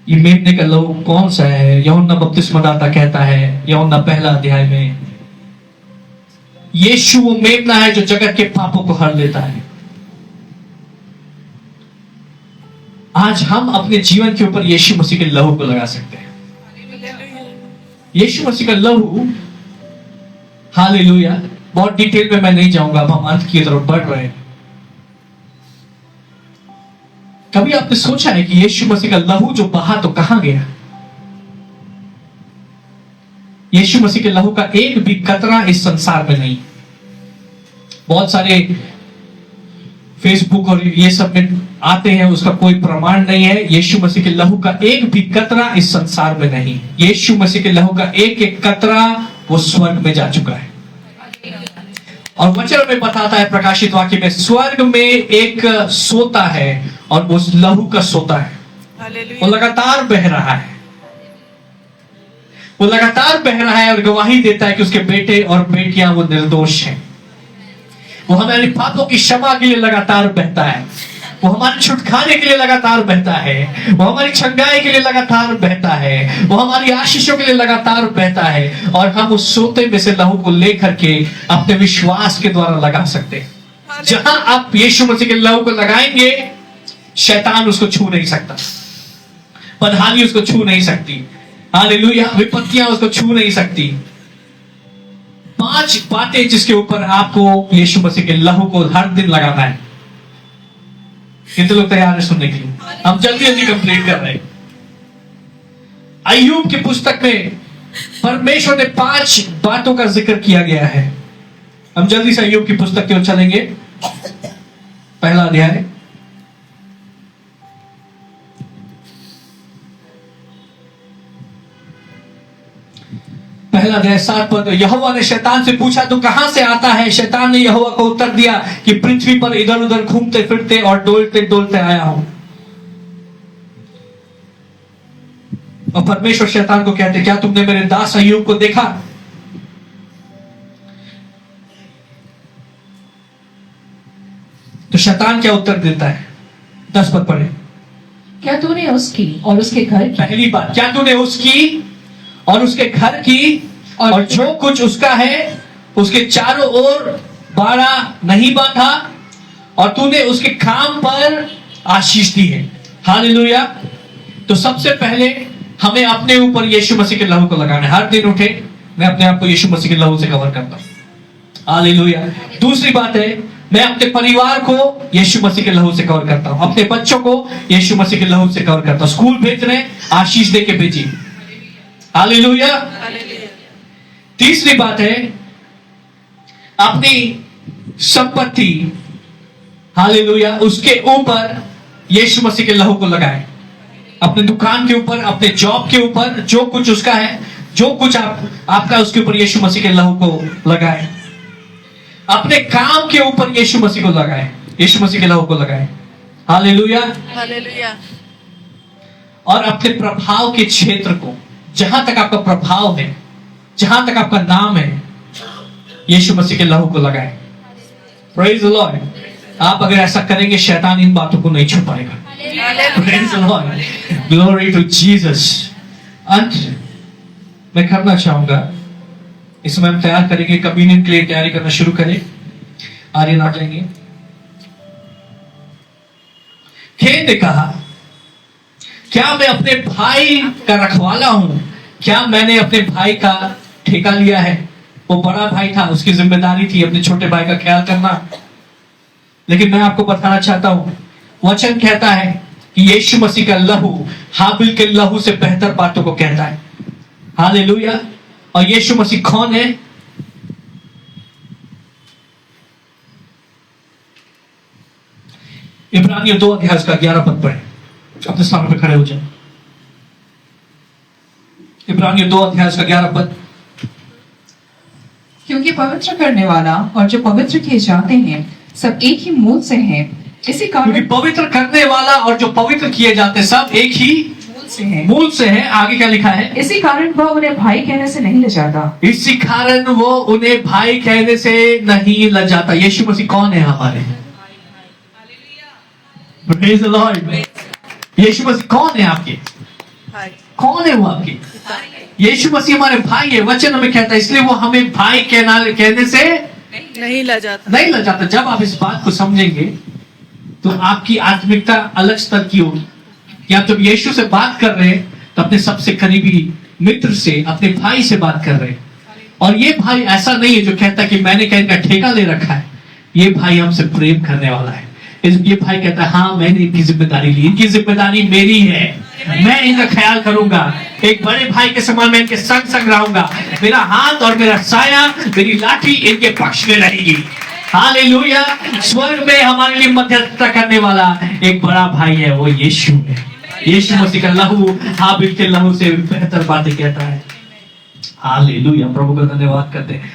ये मेमने का लहू कौन सा है? यूहन्ना बपतिस्मादाता कहता है, यूहन्ना 1 अध्याय में, यीशु वो मेमना है जो जगत के पापों को हर लेता है। आज हम अपने जीवन के ऊपर यीशु मसीह के लहू को लगा सकते हैं। यीशु मसीह का लहू, हालेलुया, बहुत डिटेल में मैं नहीं जाऊंगा, अब हम अंत की तरफ बढ़ रहे हैं। कभी आपने सोचा है कि यीशु मसीह का लहू जो बहा तो कहां गया? यीशु मसीह के लहू का एक भी कतरा इस संसार में नहीं। बहुत सारे फेसबुक और ये सब में आते हैं, उसका कोई प्रमाण नहीं है। यीशु मसीह के लहू का एक भी कतरा इस संसार में नहीं। यीशु मसीह के लहू का एक एक कतरा वो स्वर्ग में जा चुका है। और वचन में बताता है प्रकाशित वाक्य में, स्वर्ग में एक सोता है और उस लहू का सोता है, वो लगातार बह रहा है, वो लगातार बह रहा है और गवाही देता है कि उसके बेटे और बेटियां वो निर्दोष हैं। वो हमारे पापों की क्षमा के लिए लगातार बहता है, वो हमारे छुटकारे के लिए लगातार बहता है, वो हमारी छंगाई के लिए लगातार बहता है, वो हमारी आशीषों के लिए लगातार बहता है। और हम उस सोते में से लहू को लेकर के अपने विश्वास के द्वारा लगा सकते हैं। जहां आप यीशु मसीह के लहू को लगाएंगे, शैतान उसको छू नहीं सकता, बदहाली उसको छू नहीं सकती, हालेलुया, विपत्तियां उसको छू नहीं सकती। 5 बातें जिसके ऊपर आपको यीशु मसीह के लहू को हर दिन लगाना है। कितने लोग तैयार हैं सुनने के लिए? हम जल्दी जल्दी कंप्लीट कर रहे हैं। अय्यूब की पुस्तक में परमेश्वर ने 5 बातों का जिक्र किया गया है। हम जल्दी से अय्यूब की पुस्तक की ओर चलेंगे। पहला अध्याय, पहला अध्याय 7 पद। यहोवा ने शैतान से पूछा, तू कहां से आता है? शैतान ने यहोवा को उत्तर दिया कि पृथ्वी पर इधर उधर घूमते फिरते और डोलते डोलते आया हूं। और परमेश्वर शैतान को कहते, क्या तुमने मेरे दास अय्यूब को देखा? तो शैतान क्या उत्तर देता है? 10 पद पढ़े। क्या तूने उसकी और उसके घर की, पहली बात, क्या तूने उसकी और उसके घर की और जो कुछ उसका है उसके चारों ओर बाड़ा नहीं बांधा, और तूने उसके काम पर आशीष दी है। हालेलुया। तो सबसे पहले हमें अपने ऊपर यीशु मसीह के लहू को लगाना है। हर दिन उठे मैं अपने आप को यीशु मसीह के लहू से कवर करता हूं। हालेलुया। दूसरी बात है, मैं अपने परिवार को यीशु मसीह के लहू से कवर करता हूं, अपने बच्चों को यीशु मसीह के लहू से कवर करता हूं। स्कूल भेज रहे, आशीष दे के भेजिए। हालेलुया। तीसरी बात है, अपनी संपत्ति, हालेलुया, उसके ऊपर यीशु मसीह के लहू को लगाए। अपने दुकान के ऊपर, अपने जॉब के ऊपर, जो कुछ उसका है, जो कुछ आपका, उसके ऊपर यीशु मसीह के लहू को लगाए। अपने काम के ऊपर यीशु मसीह को लगाए, यीशु मसीह के लहू को लगाए। हालेलुया। हालेलुया। और अपने प्रभाव के क्षेत्र को, जहां तक आपका प्रभाव है, जहां तक आपका नाम है, यीशु मसीह के लहू को लगाए। Praise the Lord. आप अगर ऐसा करेंगे, शैतान इन बातों को नहीं छू पाएगा। Praise the Lord, glory to Jesus. अंत मैं करना चाहूंगा, इसमें हम तैयार करेंगे, कम्युनियन के लिए तैयारी करना शुरू करें। आर्यन आ जाएंगे। खेत ने कहा, क्या मैं अपने भाई का रखवाला हूं? क्या मैंने अपने भाई का ठेका लिया है? वो बड़ा भाई था, उसकी जिम्मेदारी थी अपने छोटे भाई का ख्याल करना। लेकिन मैं आपको बताना चाहता हूं, वचन कहता है कि यीशु मसीह का लहू हाबिल के लहू से बेहतर बातों को कहता है। हालेलुया। और यीशु मसीह कौन है? इब्रानियों 2 अध्याय का 11 पद पढ़े। अपने सामने पे खड़े हो जाए। इब्रानियों 2 अध्याय का 11 पद। क्योंकि पवित्र करने वाला और जो पवित्र किए जाते हैं सब एक ही मूल से हैं, इसी क्योंकि कारण पवित्र करने वाला और जो पवित्र किए जाते हैं सब एक ही मूल से हैं। मूल से है। आगे क्या लिखा है? इसी कारण वह उन्हें भाई कहने से नहीं लजाता। इसी कारण वो उन्हें भाई कहने से नहीं लजाता। यीशु मसीह कौन है हमारे? Praise the lord. यीशु मसीह कौन है आपके? कौन है वो आपके? यीशु मसीह हमारे भाई है। वचन हमें कहता है, इसलिए वो हमें भाई कहने से नहीं लजाता। नहीं लजाता। जब आप इस बात को समझेंगे तो आपकी आत्मिकता अलग स्तर की होगी कि आप जब यीशु से बात कर रहे हैं तो अपने सबसे करीबी मित्र से, अपने भाई से बात कर रहे हैं। और ये भाई ऐसा नहीं है जो कहता कि मैंने क्या इनका ठेका ले रखा है। ये भाई हमसे प्रेम करने वाला है। ये भाई कहता है हाँ मैंने इनकी जिम्मेदारी ली, इनकी जिम्मेदारी मेरी है, मैं इनका ख्याल करूंगा, एक बड़े भाई के समान मैं इनके संग संग रहूंगा, मेरा हाथ और मेरा साया, मेरी लाठी इनके पक्ष में रहेगी। हालेलुया। स्वर्ग में हमारे लिए मध्यस्थता करने वाला एक बड़ा भाई है, वो यीशु है। यीशु मसीह का लहू हाबिल के लहू से बेहतर बातें कहता है। हालेलुया। प्रभु का धन्यवाद करते हैं।